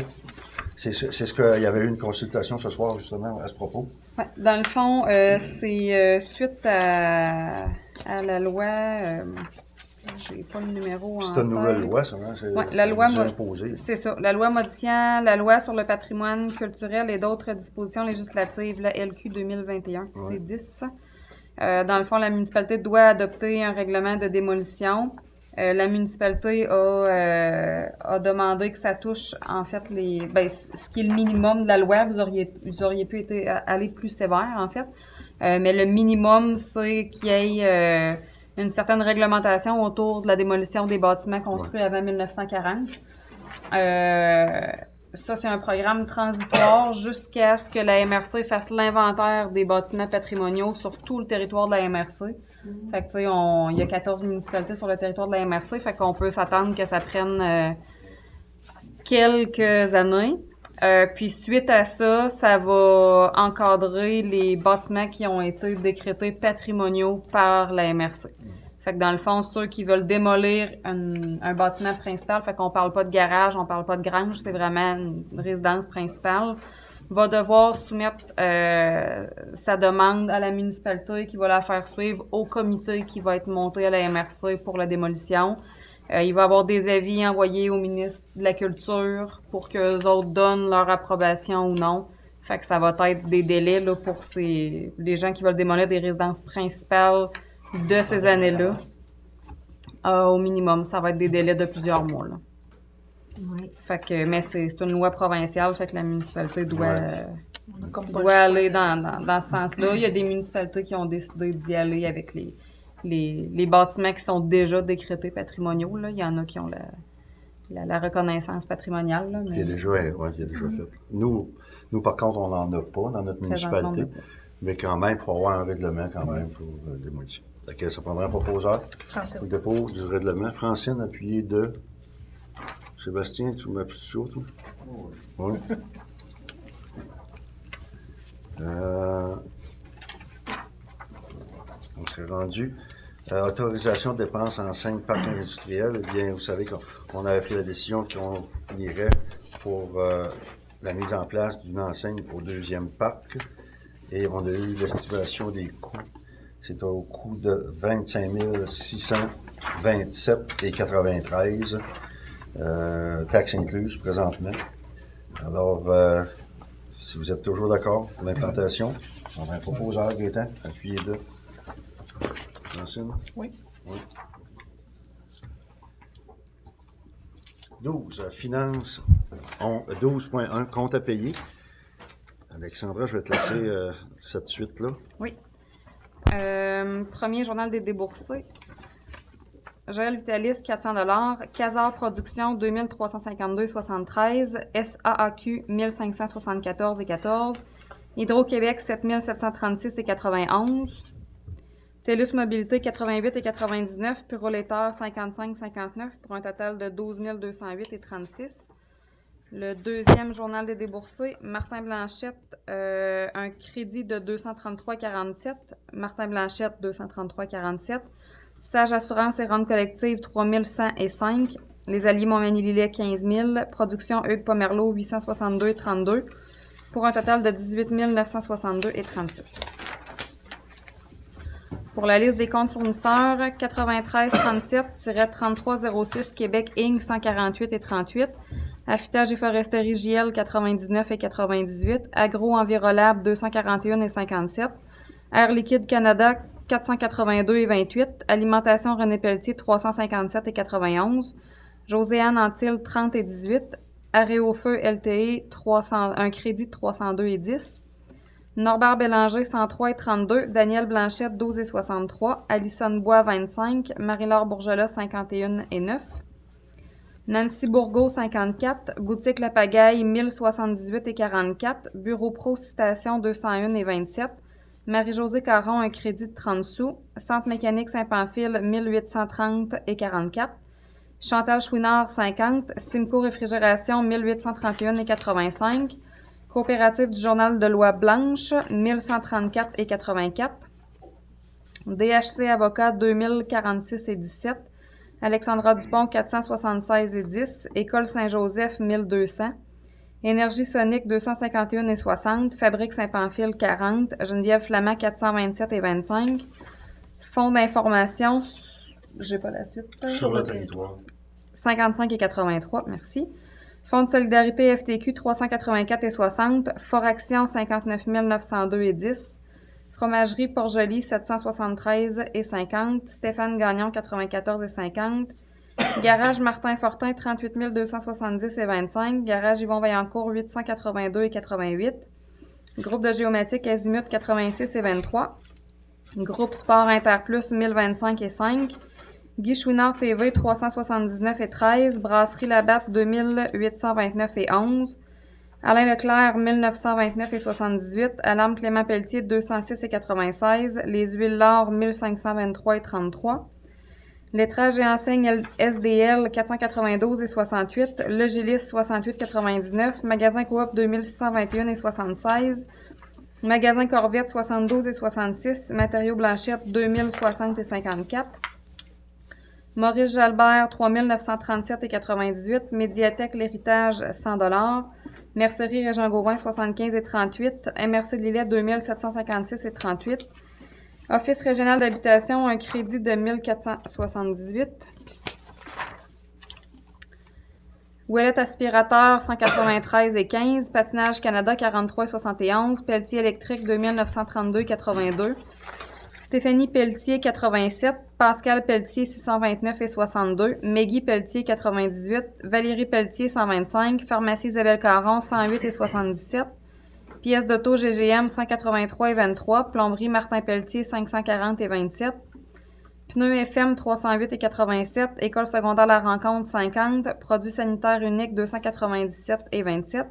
C'est ce qu'il y avait eu une consultation ce soir, justement, à ce propos. Ouais, dans le fond, c'est suite à la loi... j'ai pas le numéro en C'est une nouvelle tête. loi, ça, hein? La loi imposée. c'est ça. La loi modifiant la loi sur le patrimoine culturel et d'autres dispositions législatives, la LQ 2021, puis c'est 10. Dans le fond, la municipalité doit adopter un règlement de démolition. La municipalité a demandé que ça touche, en fait, ce qui est le minimum de la loi. Vous auriez pu aller plus sévère, en fait. Mais le minimum, c'est qu'il y ait une certaine réglementation autour de la démolition des bâtiments construits avant 1940. Ça, c'est un programme transitoire jusqu'à ce que la MRC fasse l'inventaire des bâtiments patrimoniaux sur tout le territoire de la MRC. Fait que, tu sais, il y a 14 municipalités sur le territoire de la MRC, fait qu'on peut s'attendre que ça prenne quelques années. Puis suite à ça, ça va encadrer les bâtiments qui ont été décrétés patrimoniaux par la MRC. Fait que dans le fond, ceux qui veulent démolir un bâtiment principal, fait qu'on parle pas de garage, on parle pas de grange, c'est vraiment une résidence principale, va devoir soumettre sa demande à la municipalité qui va la faire suivre au comité qui va être monté à la MRC pour la démolition. Il va y avoir des avis envoyés au ministre de la Culture pour qu'eux autres donnent leur approbation ou non. Fait que ça va être des délais là, pour les gens qui veulent démolir des résidences principales de ces années-là. Au minimum, ça va être des délais de plusieurs mois. Là. Oui. Fait que, mais c'est une loi provinciale, fait que la municipalité doit Comme pas doit le choix. aller dans ce sens-là. Il y a des municipalités qui ont décidé d'y aller avec les bâtiments qui sont déjà décrétés patrimoniaux. Là. Il y en a qui ont la reconnaissance patrimoniale. Là, Il mais y a déjà, ouais, il y a déjà fait. Nous, par contre, on n'en a pas dans notre présentement, municipalité. on n'a pas. Mais quand même, il faut avoir un règlement quand même pour démolition. Fait ça prendrait un proposeur. Francine. Au dépôt du règlement. Francine, appuyé de Sébastien, tu m'as plus chaud, toi? Oui. On serait rendu. Autorisation de dépenses en 5 parcs industriels. Eh bien, vous savez qu'on avait pris la décision qu'on irait pour la mise en place d'une enseigne au 2e parc. Et on a eu l'estimation des coûts. C'est au coût de 25 627,93 taxes incluses présentement. Alors, si vous êtes toujours d'accord pour l'implantation, on va un proposeur, Gaétan, appuyez de. Francine? Oui. 12, finance, 12.1, compte à payer. Alexandra, je vais te laisser cette suite-là. Oui. Premier journal des déboursés. Joël Vitalis, 400 $. Casar Productions, 2352,73. SAAQ, 1574,14. Hydro-Québec, 7736,91. TELUS Mobilité, 88,99. Purolétaire, 55,59 pour un total de 12 208,36. Le deuxième journal des déboursés, Martin Blanchette, un crédit de 233,47. Martin Blanchette, 233,47. Sage Assurance et Rente collective, 3105. Les Alliés Montmagny-Lillet, 15 000. Production Hugues Pomerleau, 862,32. Pour un total de 18 962,37. Pour la liste des comptes fournisseurs, 9337-3306 Québec Inc. 148,38. Affûtage et foresterie JL 99,98. Agro-envirolable 241,57. Air Liquide Canada 482,28. Alimentation René Pelletier 357,91. Joséanne Antil 30,18. Aréofeu LTE 300, un crédit de 302,10. Norbert Bélanger 103,32. Daniel Blanchette 12,63. Alison Bois 25. Marie-Laure Bourgelat 51,9. Nancy Bourgault, 54. Boutique La Pagaille, 1078,44. Bureau Pro Citation, 201,27. Marie-Josée Caron, un crédit de 30 sous. Centre mécanique Saint-Pamphile, 1830,44. Chantal Chouinard, 50. Simco Réfrigération, 1831,85. Coopérative du Journal de Loi Blanche, 1134,84. DHC Avocat, 2046,17. Alexandra Dupont, 476,10. École Saint-Joseph, 1200. Énergie Sonique, 251,60. Fabrique Saint-Pamphile, 40. Geneviève Flamand, 427,25. Fonds d'information, j'ai pas la suite. Sur le territoire. 55,83, merci. Fonds de solidarité FTQ, 384,60. Foraction, 59 902,10. Fromagerie Port-Joli, 773,50. Stéphane Gagnon, 94,50. Garage Martin Fortin, 38 270,25. Garage Yvon Vaillancourt, 882,88. Groupe de géomatique Azimut, 86,23. Groupe Sport Interplus, 1025,5. Guy Chouinard TV, 379,13. Brasserie Labatte, 2829,11. Alain Leclerc, 1929,78. Alarme Clément Pelletier, 206,96. Les Huiles L'Or, 1523,33. Lettrage et enseigne SDL, 492,68. Le Gélis, 68,99. Magasin Coop, 2621,76. Magasin Corvette, 72,66. Matériaux Blanchette, 2060,54. Maurice Jalbert, 3937,98. Médiathèque L'Héritage, 100 $. Mercerie Régent Gauvin, 75,38. MRC de Lillet, 2756,38. Office régional d'habitation, un crédit de 1478. Ouellette aspirateur, 193,15. Patinage Canada, 43,71. Pelletier électrique, 2932,82. Stéphanie Pelletier, 87. Pascal Pelletier, 629,62. Meggy Pelletier, 98. Valérie Pelletier, 125. Pharmacie Isabelle Caron, 108,77. Pièces d'auto GGM 183 et 23. Plomberie Martin Pelletier 540 et 27. Pneus FM 308 et 87. École secondaire La Rencontre 50. Produits sanitaires uniques 297 et 27.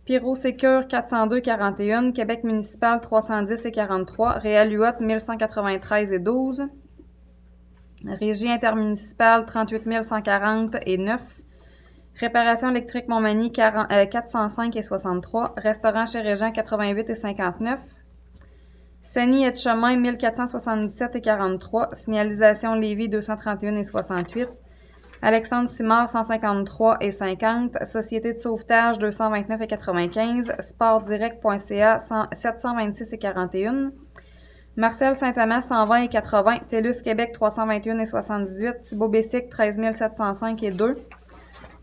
Pyro Sécure 402 41. Québec municipal 310 et 43. Réal UOT 1193 et 12. Régie intermunicipale 38 140 et 9. Réparation électrique Montmagny 405 et 63. Restaurant chez Régent 88 et 59. Sany et Chemin 1477 et 43. Signalisation Lévis 231 et 68. Alexandre Simard 153 et 50. Société de sauvetage 229 et 95. Sportdirect.ca 726 et 41. Marcel Saint-Amand 120 et 80. TELUS Québec 321 et 78. Thibaut Bessic 13 705 et 2.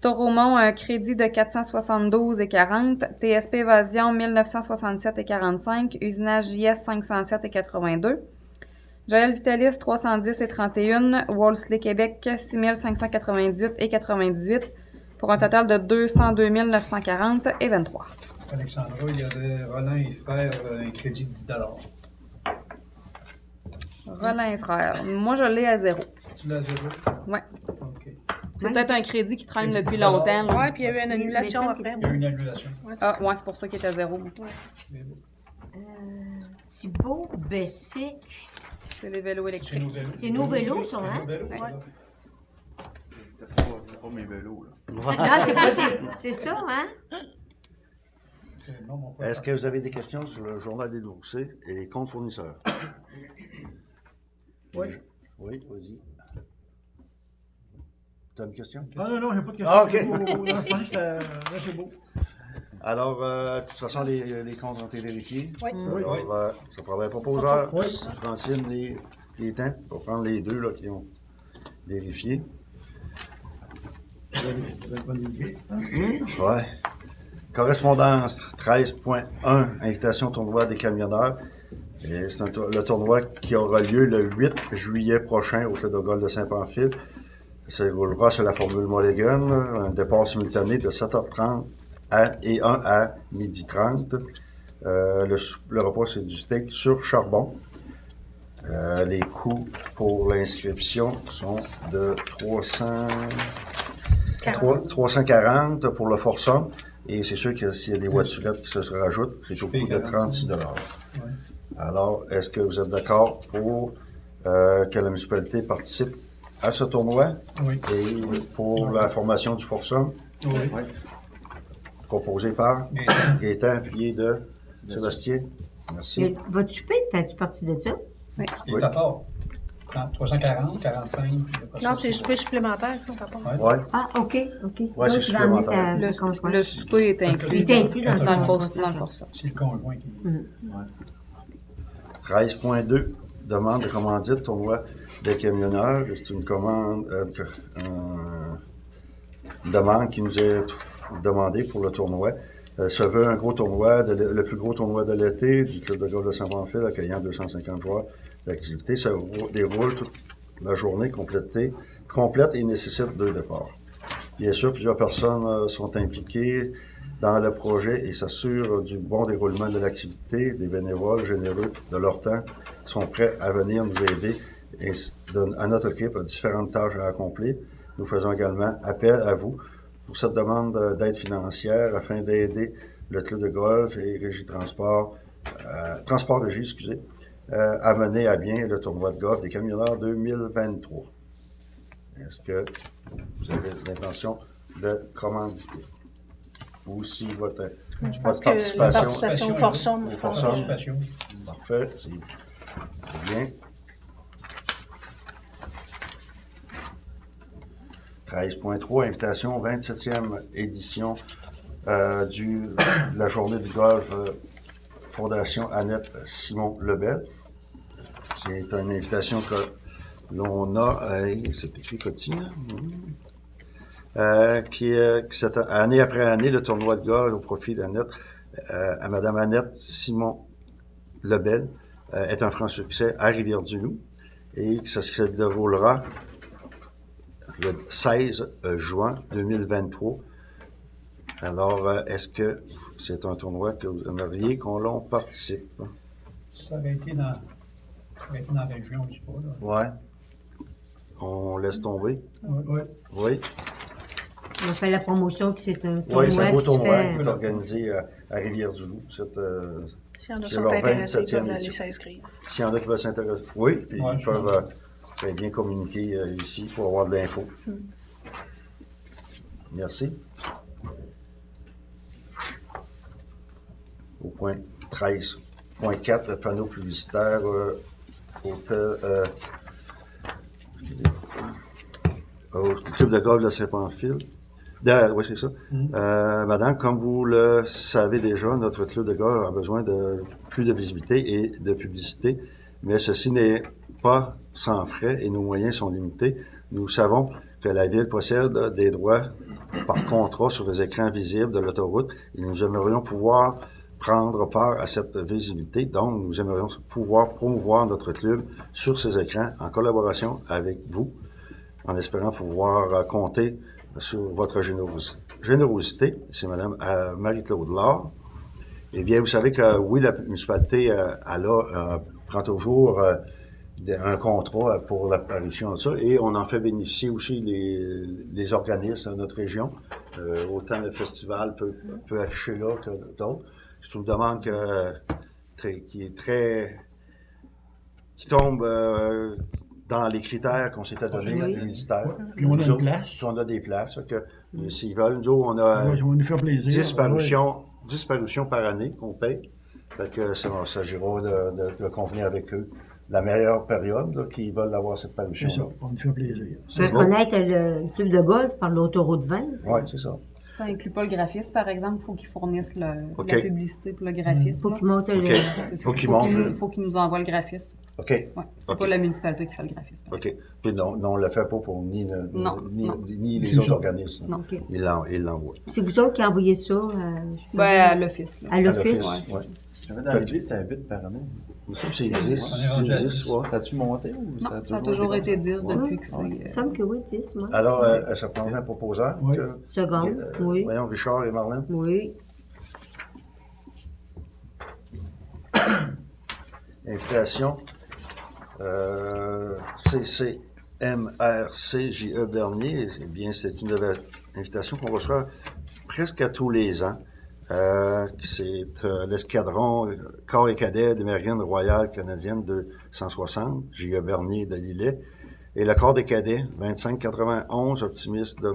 Toromont, un crédit de 472 et 40. TSP Évasion 1967 et 45. Usinage JS 507 et 82. Joël Vitalis 310 et 31. Wolseley Québec 6598 et 98. Pour un total de 202 940 et 23. Alexandra, il y avait Roland et Frères, un crédit de 10 $. Roland et Frères. Moi, je l'ai à 0. Tu l'as 0? Ouais. OK. C'est peut-être un crédit qui traîne Crédit depuis de $. longtemps. là. Ouais, puis il y a eu une annulation Mais après. Il y a eu une annulation. Ouais, c'est Ah, ça. ouais, c'est pour ça qu'il est à 0. Thibaut Bessic. C'est les vélos C'est électriques. nos vélos. C'est nos vélos, ça, hein? C'est nos vélos, Ouais. là. C'est pas mes vélos, là. Non, c'est pas tes... C'est ça, hein? Non, mon frère. Est-ce que vous avez des questions sur le journal des dossiers et les comptes fournisseurs? Oui. Oui, vas-y. Tu as une question? Ah non, j'ai pas de question. Ah, OK. C'est beau. Là, je pensais que c'était... Là, c'est beau. Alors, de toute façon, les comptes ont été vérifiés. Oui. Alors, ça prendrait un proposeur. Oui. Francine, les temps. On va prendre les deux là, qui ont vérifié. Vous avez pas d'idée, hein? Ouais. Correspondance 13.1, invitation au tournoi des camionneurs. Et c'est le tournoi qui aura lieu le 8 juillet prochain au Club de golf de Saint-Pamphile. Ça déroulera sur la formule Mulligan, un départ simultané de 7h30 et 1 à 12h30. Le repas, c'est du steak sur charbon. Les coûts pour l'inscription sont de 340 pour le foursome. Et c'est sûr que s'il y a des voiturettes qui se rajoutent, c'est au coût de 36 $. Ouais. Alors, est-ce que vous êtes d'accord pour que la municipalité participe à ce tournoi? Oui. Et pour la formation du foursome, Oui. proposé par Gaétan. Gaétan, appuyé de Sébastien. Merci. Mais votre souper, fais-tu partie de ça? Il est à part. 340, 45. Non, c'est le souper supplémentaire, ça, t'as pas. Ouais. Ouais. Ah, OK. OK. C'est Ouais, ça, c'est tu vas amener supplémentaire. ta conjointe. Le souper est inclus. Il est inclus dans dans le le forçat. C'est le conjoint qui... 13.2, demande de commandite, tournoi des camionneurs. C'est une commande, une demande qui nous est demandée pour le tournoi. Se veut un gros tournoi, le plus gros tournoi de l'été du Club de golf de Saint-Pamphile, accueillant 250 joueurs d'activité. Ça déroule toute la journée complète et nécessite 2 départs. Bien sûr, plusieurs personnes sont impliquées dans le projet et s'assurent du bon déroulement de l'activité. Des bénévoles généreux de leur temps sont prêts à venir nous aider et donnent à notre équipe différentes tâches à accomplir. Nous faisons également appel à vous pour cette demande d'aide financière afin d'aider le club de golf et Régie Transport, Transport Régie, excusez, à mener à bien le tournoi de golf des camionneurs 2023. Est-ce que vous avez l'intention de commanditer? Ou si votre Je pense que la participation au foursome. Au je pense. foursome. Participation. Parfait, c'est bien. 13.3, invitation 27e édition de la journée du golf Fondation Annette Simon Lebel. C'est une invitation que l'on a, c'est écrit quotidien, qui cette année après année, le tournoi de golf au profit d'Annette, à Madame Annette Simon Lebel, est un franc succès à Rivière-du-Loup et ça se déroulera le 16 juin 2023 Alors, est-ce que c'est un tournoi que vous aimeriez qu'on l'on participe? Ça aurait été dans la région, je sais pas. Là. Ouais. On laisse tomber? Oui. Oui. On fait la promotion que c'est un tournoi Oui, c'est un beau qui se tournoi fait. qui est organisé à Rivière-du-Loup. S'il y en a qui C'est sont leur intéressés, ils 27e peuvent aller édition. s'inscrire. S'il y en a qui veulent s'intéresser. Oui, puis Ouais, ils peuvent très bien communiquer ici pour avoir de l'info. Merci. Au point 13.4, le panneau publicitaire au club de golf de Saint-Pamphile. Oui, c'est ça. Madame, comme vous le savez déjà, notre club de golf a besoin de plus de visibilité et de publicité, mais ceci n'est pas sans frais et nos moyens sont limités. Nous savons que la Ville possède des droits par contrat sur les écrans visibles de l'autoroute et nous aimerions pouvoir prendre part à cette visibilité. Donc, nous aimerions pouvoir promouvoir notre club sur ces écrans en collaboration avec vous, en espérant pouvoir compter sur votre générosité. C'est Mme Marie-Claude Laure. Eh bien, vous savez que oui, la municipalité, prend toujours un contrat pour l'apparition de ça et on en fait bénéficier aussi les organismes de notre région. Autant le festival peut afficher là que d'autres. C'est une demande qui tombe dans les critères qu'on s'était donnés Oui. du ministère. Puis on a Nous une autres, place. puis on a des places. Fait que, s'ils veulent, nous autres, on a Oui, on va nous faire plaisir. 10 parutions par année qu'on paye. Fait que ça s'agira de convenir avec eux la meilleure période là, qu'ils veulent avoir cette C'est ça, parution-là. on va nous faire plaisir. Faire connaître le club de golf par l'autoroute 20. Oui, c'est ça. Ça inclut pas le graphiste, par exemple. Il faut qu'ils fournissent la OK. publicité pour le graphisme. Faut là. qu'il monte OK. le. C'est ça. Faut qu'ils montrent. faut qu'ils nous envoient le graphisme. OK. Ouais. C'est OK. pas la municipalité qui fait le graphisme. OK. Puis non, on ne le fait pas pour ni Non. les autres organismes. Non. OK. Ils l'envoient. C'est vous autres qui envoyez ça Ben, à l'office. là. à l'office? Ouais. J'avais dans l'idée, c'était un 8 par année. Il me semble que c'est On 10. est C'est rendu à 10, ouais. T'as-tu monté ou Non, ça a toujours été 10 depuis que c'est. Il me semble que oui, 10, moi. Alors, ça prendrait un proposeur? Oui. Seconde, oui. Voyons, Richard et Marlène. Oui. Invitation. CCMRC-JE Bernier. Eh bien, c'est une invitation qu'on reçoit presque à tous les ans. C'est l'escadron corps et cadet des Marines royales canadiennes 260, J.E. Bernier de Lillet, et le corps des cadets 2591 Optimiste de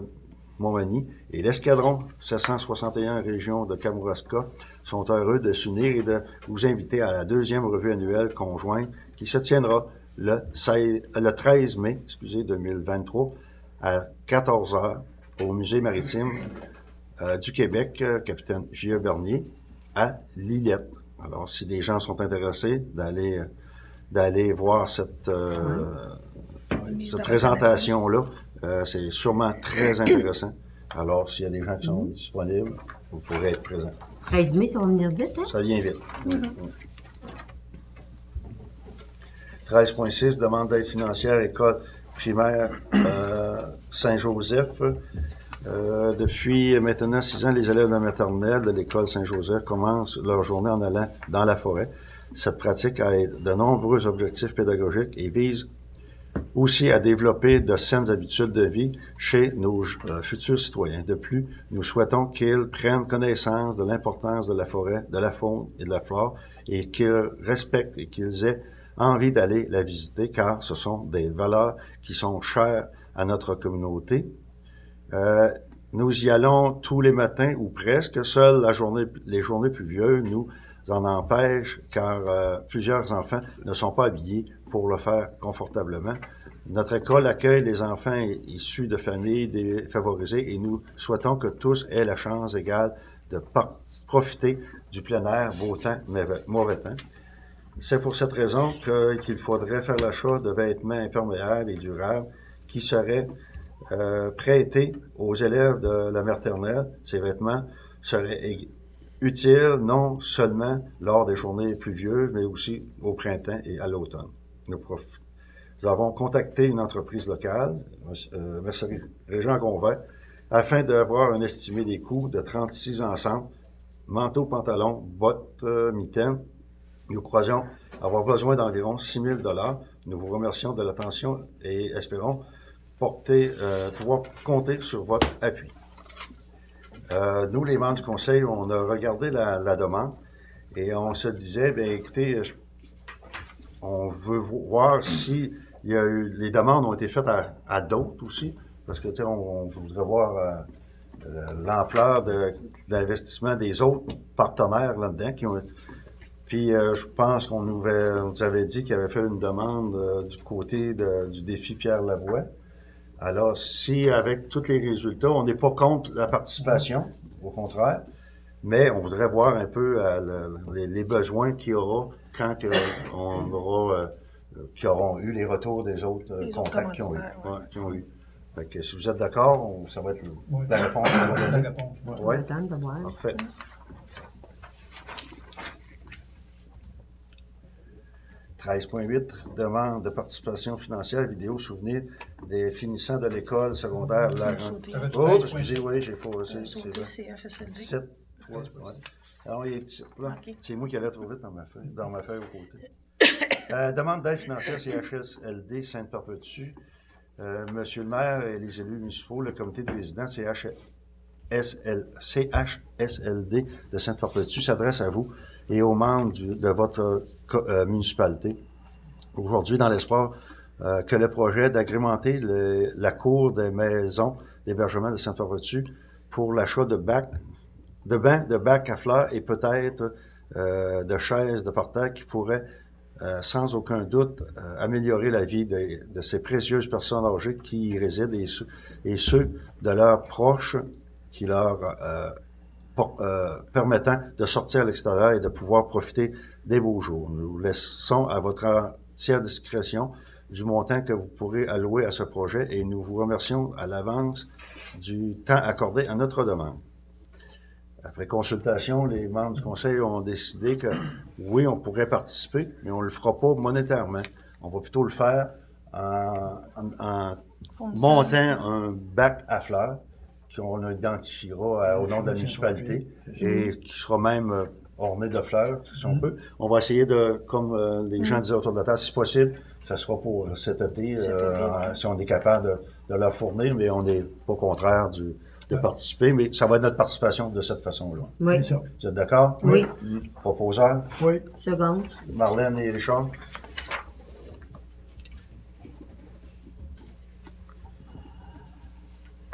Montmagny et l'escadron 761 région de Kamouraska sont heureux de s'unir et de vous inviter à la deuxième revue annuelle conjointe qui se tiendra le 13 mai 2023 à 14h au Musée maritime du Québec, capitaine J.E. Bernier, à Lillette. Alors, si des gens sont intéressés d'aller voir cette présentation-là, c'est sûrement très intéressant. Alors, s'il y a des gens qui sont disponibles, vous pourrez être présents. 13 mai, ça va venir vite, hein? Ça vient vite. 13.6, demande d'aide financière, école primaire Saint-Joseph. Depuis maintenant 6 ans, les élèves de la maternelle de l'école Saint-Joseph commencent leur journée en allant dans la forêt. Cette pratique a de nombreux objectifs pédagogiques et vise aussi à développer de saines habitudes de vie chez nos futurs citoyens. De plus, nous souhaitons qu'ils prennent connaissance de l'importance de la forêt, de la faune et de la flore et qu'ils respectent et qu'ils aient envie d'aller la visiter car ce sont des valeurs qui sont chères à notre communauté. Nous y allons tous les matins ou presque. Seules les journées pluvieuses nous en empêchent car plusieurs enfants ne sont pas habillés pour le faire confortablement. Notre école accueille les enfants issus de familles défavorisées et nous souhaitons que tous aient la chance égale de profiter du plein air, beau temps, mauvais temps. C'est pour cette raison qu'il faudrait faire l'achat de vêtements imperméables et durables qui seraient prêtés aux élèves de la maternelle. Ces vêtements seraient utiles non seulement lors des journées pluvieuses, mais aussi au printemps et à l'automne. Nous avons contacté une entreprise locale, Mercerie Régent Convert, afin d'avoir un estimé des coûts de 36 ensembles, manteau, pantalon, bottes, mitaines. Nous croyons avoir besoin d'environ 6 000 $. Nous vous remercions de l'attention et espérons pouvoir compter sur votre appui. Nous, les membres du conseil, on a regardé la demande et on se disait, bien écoutez, on veut voir si les demandes ont été faites à d'autres aussi, parce que, tu sais, on voudrait voir l'ampleur de l'investissement des autres partenaires là-dedans. Puis, je pense qu'on nous avait dit qu'il avait fait une demande du côté du défi Pierre Lavoie. Alors, si avec tous les résultats, on n'est pas contre la participation, au contraire, mais on voudrait voir un peu les besoins qu'il y aura quand on aura, qui auront eu les retours des autres contacts qui ont eu. Fait que si vous êtes d'accord, ça va être la réponse. Oui. Parfait. « 13.8 demande de participation financière, vidéo, souvenir des finissants de l'école secondaire. Excusez, oui, j'ai faux. C'est 17. Alors, il est titre, là. Okay. C'est moi qui allais trop vite dans ma feuille au côté. Demande d'aide financière CHSLD Sainte-Perpétue. Monsieur le maire et les élus municipaux, le comité de résidence CHSLD de Sainte-Perpétue s'adresse à vous et aux membres de votre municipalité. Aujourd'hui, dans l'espoir que le projet d'agrémenter la cour des maisons d'hébergement de Sainte-Perpétue pour l'achat de bancs à fleurs et peut-être de chaises de parterre qui pourraient sans aucun doute améliorer la vie de ces précieuses personnes âgées qui y résident et ceux de leurs proches qui leur permettant de sortir à l'extérieur et de pouvoir profiter des beaux jours. Nous laissons à votre entière discrétion du montant que vous pourrez allouer à ce projet et nous vous remercions à l'avance du temps accordé à notre demande. Après consultation, les membres du conseil ont décidé que oui, on pourrait participer, mais on ne le fera pas monétairement. On va plutôt le faire en montant un bac à fleurs qu'on identifiera au nom de la municipalité et qui sera même orné de fleurs, si on peut. On va essayer comme les gens disaient autour de la table, si possible, ça sera pour cet été, si on est capable de leur fournir, mais on n'est pas contraire de participer, mais ça va être notre participation de cette façon-là. Oui. Vous êtes d'accord? Oui. Proposeur? Oui. Seconde. Marlène et Richard?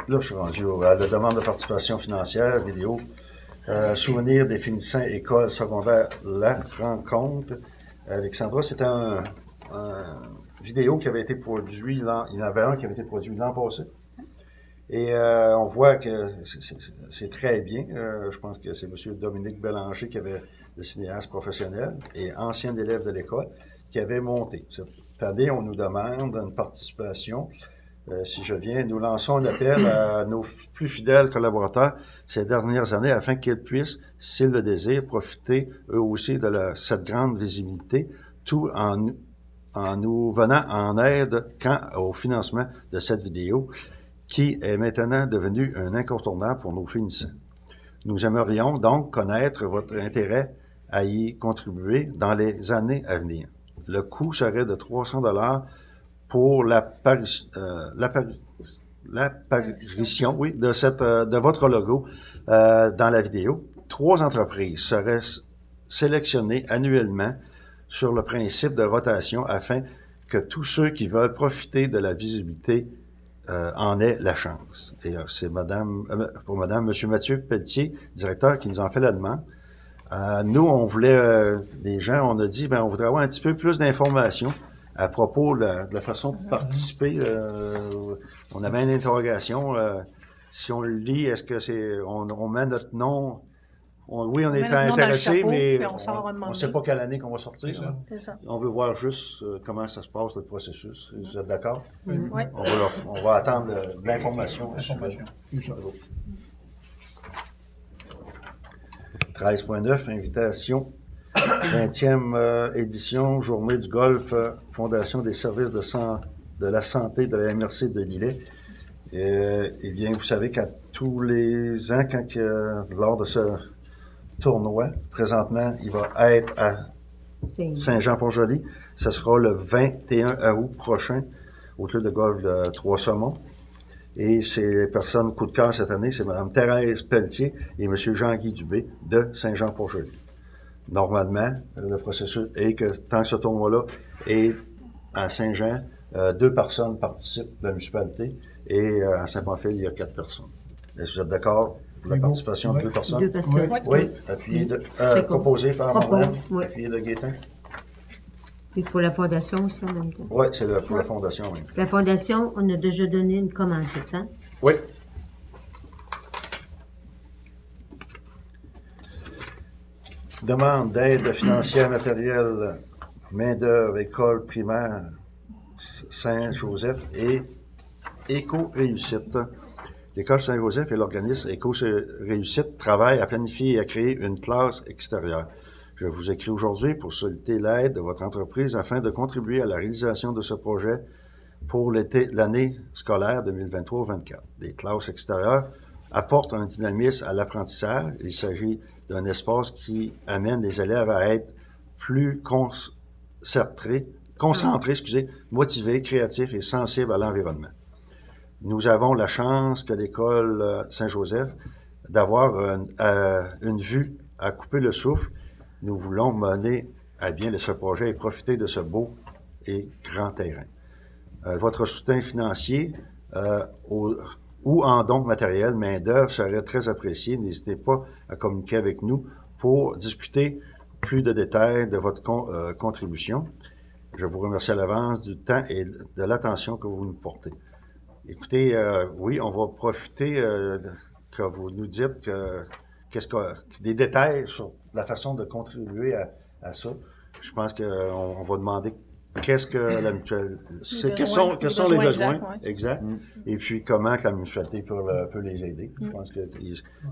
Là, je suis rendu à la demande de participation financière, vidéo, souvenir des finissants école secondaire, la rencontre. Alexandra, c'était un vidéo qui avait été produit, il y en avait un qui avait été produit l'an passé. Et on voit que c'est très bien. Je pense que c'est M. Dominique Bélanger, qui avait le cinéaste professionnel et ancien élève de l'école, qui avait monté. Cette année, on nous demande une participation. Si je viens, nous lançons un appel à nos plus fidèles collaborateurs ces dernières années afin qu'ils puissent, s'ils le désirent, profiter eux aussi de cette grande visibilité, tout en nous venant en aide au financement de cette vidéo qui est maintenant devenue un incontournable pour nos finissants. Nous aimerions donc connaître votre intérêt à y contribuer dans les années à venir. Le coût serait de 300 $ pour l'apparition, oui, de votre logo dans la vidéo. 3 entreprises seraient sélectionnées annuellement sur le principe de rotation afin que tous ceux qui veulent profiter de la visibilité en aient la chance. Et c'est pour Madame, Monsieur Mathieu Pelletier, directeur, qui nous en fait la demande. Nous, on voulait, les gens, on a dit, on voudrait avoir un petit peu plus d'informations à propos de la façon de participer. On avait une interrogation. Si on le lit, est-ce que on met notre nom? Oui, on est intéressé, mais on ne sait pas quelle année qu'on va sortir. C'est ça. On veut voir juste comment ça se passe, le processus. Vous êtes d'accord? Oui. On va attendre de l'information. 13.9, invitation. 20e édition, Journée du golf, Fondation des services de la santé de la MRC de Lillet. Eh bien, vous savez qu'à tous les ans, lors de ce tournoi, présentement, il va être à Saint-Jean-Port-Joli. Ce sera le 21 août prochain au club de golf de Trois-Saumons. Et ces personnes coup de cœur cette année, c'est Mme Thérèse Pelletier et M. Jean-Guy Dubé de Saint-Jean-Port-Joli. Normalement, le processus est que tant que ce tournoi-là est à Saint-Jean, 2 personnes participent de la municipalité et à Saint-Pamphile, il y a 4 personnes. Est-ce que vous êtes d'accord pour la participation de 2 personnes? 2 personnes. Oui, appuyé proposé par Marlène, appuyé de Gaétan. Et pour la fondation aussi en même temps. Oui, c'est pour la fondation, oui. La fondation, on a déjà donné une commandite, hein? Oui. Demande d'aide financière matérielle, main-d'œuvre, école primaire Saint-Joseph et Éco-Réussite. L'école Saint-Joseph et l'organisme Éco-Réussite travaillent à planifier et à créer une classe extérieure. Je vous écris aujourd'hui pour solliciter l'aide de votre entreprise afin de contribuer à la réalisation de ce projet pour l'année scolaire 2023-2024. Les classes extérieures apportent un dynamisme à l'apprentissage. Il s'agit d'un espace qui amène les élèves à être plus concentrés, motivés, créatifs et sensibles à l'environnement. Nous avons la chance que l'école Saint-Joseph d'avoir une vue à couper le souffle. Nous voulons mener à bien ce projet et profiter de ce beau et grand terrain. Votre soutien financier ou en dons matériels, main-d'œuvre serait très apprécié. N'hésitez pas à communiquer avec nous pour discuter plus de détails de votre contribution. Je vous remercie à l'avance du temps et de l'attention que vous nous portez. Écoutez, oui, on va profiter que vous nous dites des détails sur la façon de contribuer à ça. Je pense qu'on va demander qu'est-ce que la mutuelle... Quels sont les besoins exacts, et puis comment que la mutualité peut les aider. Je pense que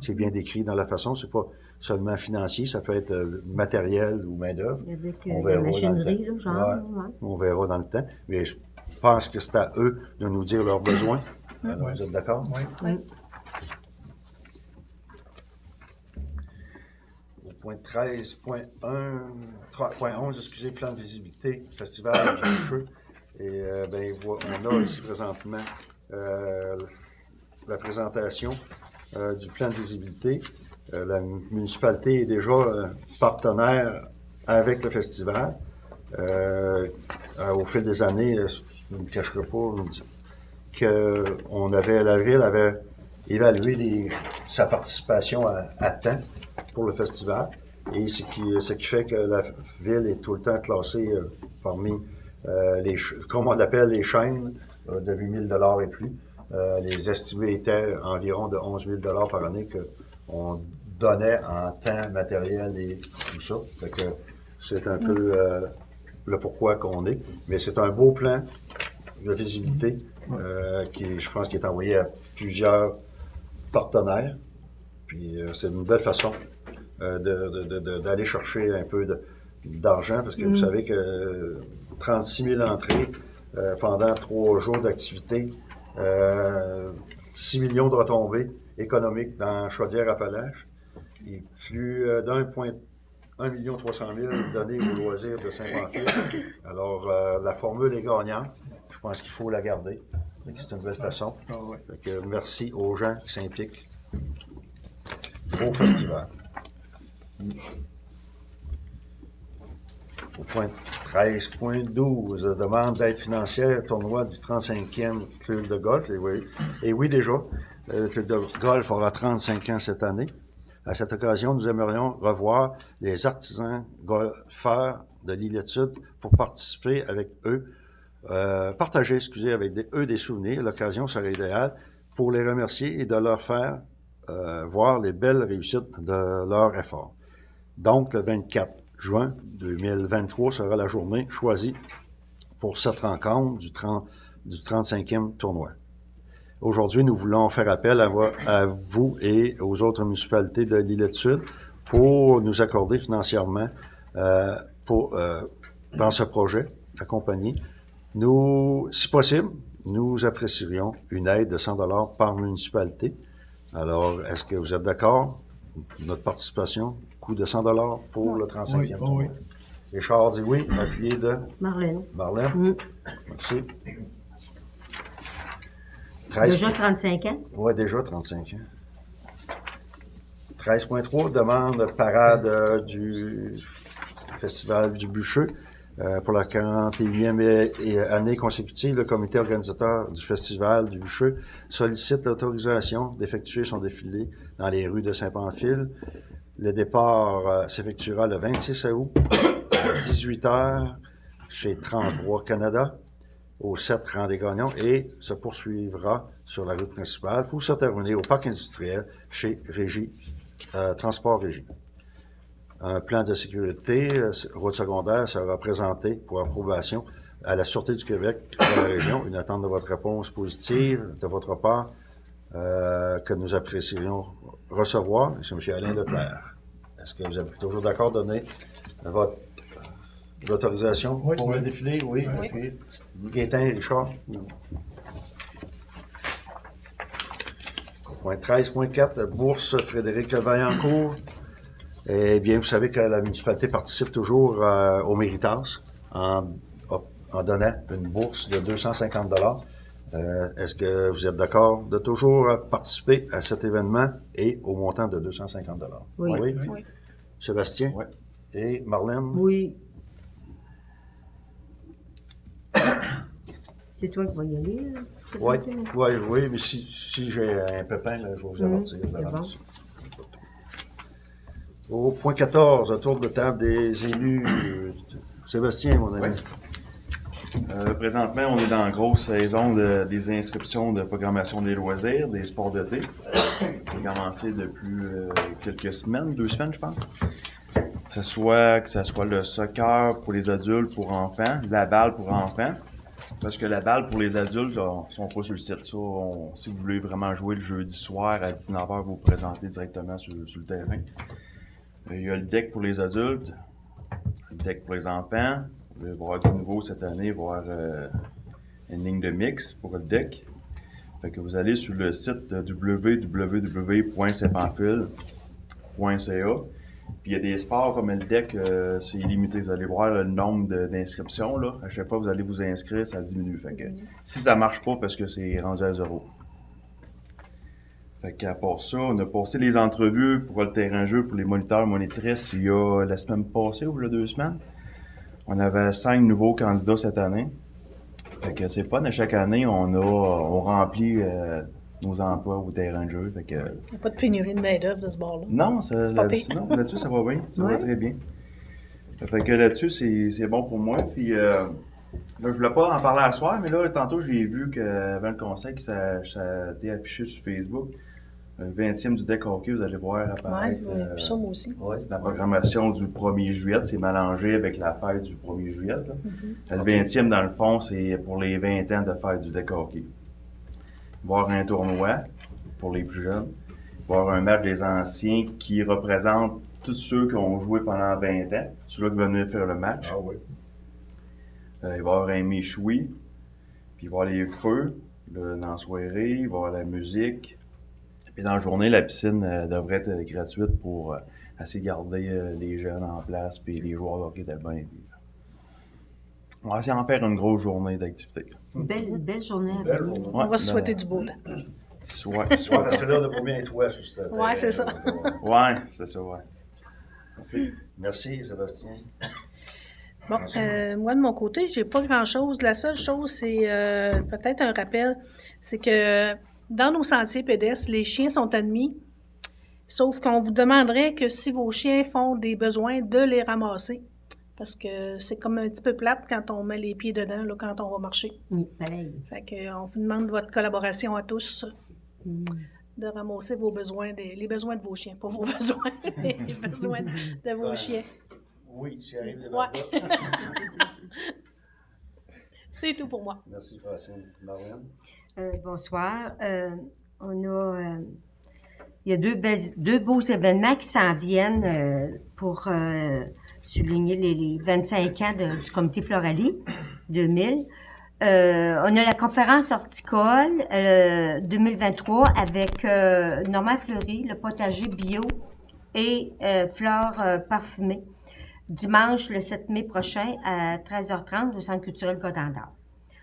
c'est bien décrit dans la façon. C'est pas seulement financier, ça peut être matériel ou main-d'œuvre. On verra machinerie, là, genre. Ouais. On verra dans le temps. Mais je pense que c'est à eux de nous dire leurs besoins. Alors, vous êtes d'accord? Oui. Point 13.11, excusez, plan de visibilité, festival du jeu. Et on a ici présentement la présentation du plan de visibilité. La municipalité est déjà partenaire avec le festival. Au fil des années, je ne me cacherai pas que la ville avait évalué sa participation à temps pour le festival. Et ce qui fait que la ville est tout le temps classée parmi comme on appelle les chaînes de 8 000 et plus. Les estimés étaient environ de 11 000 par année qu'on donnait en temps matériel et tout ça. Fait que c'est un peu le pourquoi qu'on est. Mais c'est un beau plan de visibilité je pense, qui est envoyé à plusieurs partenaires. Puis c'est une belle façon d'aller chercher un peu d'argent, parce que vous savez que 36 000 entrées pendant 3 jours d'activité, 6 millions de retombées économiques dans Chaudière-Appalaches, et plus d'1 300 000 donnés aux loisirs de Saint-Pamphile. Alors, la formule est gagnante. Je pense qu'il faut la garder. C'est une belle façon. Fait que merci aux gens qui s'impliquent au festival. Au point 13.12, demande d'aide financière, tournoi du 35e club de golf. Et oui, déjà, le club de golf aura 35 ans cette année. À cette occasion, nous aimerions revoir les artisans golfeurs de l'île-Étude pour participer avec eux, partager avec eux des souvenirs. L'occasion serait idéale pour les remercier et de leur faire voir les belles réussites de leur effort. Donc, le 24 juin 2023 sera la journée choisie pour cette rencontre du 35e tournoi. Aujourd'hui, nous voulons faire appel à vous et aux autres municipalités de l'Île-Étude pour nous accorder financièrement dans ce projet accompagné. Nous, si possible, nous apprécierions une aide de 100 $ par municipalité Alors, est-ce que vous êtes d'accord? Notre participation, coût de 100 $ pour le 35e Oui, tournoi. oui. Richard dit oui, appuyé de Marlène. Marlène. Merci. 13. Déjà 35 ans? Oui, déjà 35 ans. 13.3, demande de parade du Festival du Bûcheux. Pour la 41e année consécutive, le comité organisateur du Festival du Bûcheux sollicite l'autorisation d'effectuer son défilé dans les rues de Saint-Pamphile. Le départ s'effectuera le 26 août à 18h chez 33 Canada, au 7 rang des Gagnons, et se poursuivra sur la route principale pour se terminer au parc industriel chez Régie, Transport Régie. Un plan de sécurité, route secondaire, sera présenté pour approbation à la Sûreté du Québec de la région. Une attente de votre réponse positive de votre part que nous apprécierions recevoir. C'est M. Alain Leclerc. Est-ce que vous êtes toujours d'accord de donner votre autorisation pour le défilé? Oui. Oui. Gaétan et Richard? Point 13.4, bourse Frédéric Vaillancourt. Eh bien, vous savez que la municipalité participe toujours au Méritas en donnant une bourse de 250 $. Est-ce que vous êtes d'accord de toujours participer à cet événement et au montant de 250 $? Oui. Oui. Sébastien? Oui. Et Marlène? Oui. C'est toi qui vas y aller, là? Oui, mais si j'ai un pépin, là, je vais vous avertir. C'est Au point 14, tour de table des élus. Sébastien, mon ami. Présentement, on est dans la grosse saison des inscriptions de programmation des loisirs, des sports d'été. C'est commencé depuis quelques semaines, 2 semaines, je pense. Que ce soit le soccer pour les adultes, pour enfants, la balle pour enfants. Parce que la balle pour les adultes, sont pas sur le site. Ça, si vous voulez vraiment jouer le jeudi soir à 19h, vous vous présentez directement sur le terrain. Il y a le deck pour les adultes, le deck pour les enfants. Il va y avoir du nouveau cette année, il va y avoir une ligne de mix pour le deck. Fait que vous allez sur le site www.saintpamphile.ca. Puis il y a des sports comme le deck, c'est illimité. Vous allez voir le nombre d'inscriptions. Là. À chaque fois que vous allez vous inscrire, ça diminue. Fait que si ça marche pas, parce que c'est rendu à 0. Fait qu'à part ça, on a passé les entrevues pour le terrain jeu pour les moniteurs monitrices il y a la semaine passée ou il y a 2 semaines. On avait 5 nouveaux candidats cette année. Fait que c'est fun. À chaque année, on remplit nos emplois au terrain de jeu. Fait que, Il n'y a pas de pénurie de main-d'œuvre de ce bord-là. non, C'est pas pire. non, là-dessus, ça va bien. Ça va très bien. Fait que là-dessus, c'est bon pour moi. Puis là, je voulais pas en parler à soir, mais là, tantôt, j'ai vu qu'avant le conseil, que ça a été affiché sur Facebook. Le 20e du deck hockey, vous allez voir apparaître Oui, ça, moi aussi. la programmation du 1er juillet. C'est mélangé avec la fête du 1er juillet. Là. Le 20e, dans le fond, c'est pour les 20 ans de fête du deck hockey. Il va y avoir un tournoi pour les plus jeunes. Il va y avoir un match des anciens qui représente tous ceux qui ont joué pendant 20 ans, ceux-là qui vont venir faire le match. Ah oui. Il va y avoir un méchoui, puis il va y avoir les feux dans la soirée, il va y avoir la musique. Puis dans la journée, la piscine devrait être gratuite pour essayer de garder les jeunes en place, puis les joueurs de hockey tellement bien. On va essayer d'en faire une grosse journée d'activité. Une belle journée à venir. On va se souhaiter du beau temps. Soit. Parce que là, on n'a pas bien toi sur cette Ouais, c'est ça. Ouais, c'est ça, ouais. Merci. Merci, Sébastien. Bon, moi, de mon côté, j'ai pas grand-chose. La seule chose, c'est peut-être un rappel, c'est que dans nos sentiers pédestres, les chiens sont admis, sauf qu'on vous demanderait que si vos chiens font des besoins, de les ramasser. Parce que c'est comme un petit peu plate quand on met les pieds dedans, là, quand on va marcher. Oui, pareil. Fait que, on vous demande votre collaboration à tous de ramasser vos besoins, les besoins de vos chiens. Pas vos besoins, les besoins de vos chiens. Oui, s'il arrive des Ouais. C'est tout pour moi. Merci, Francine. Marlène? Bonsoir. On a... il y a deux beaux événements qui s'en viennent pour souligner les 25 ans du comité Floralie 2000. On a la conférence horticole 2023 avec Normand Fleury, le potager bio et fleurs parfumées, dimanche le 7 mai prochain à 13h30 au Centre culturel Godendard.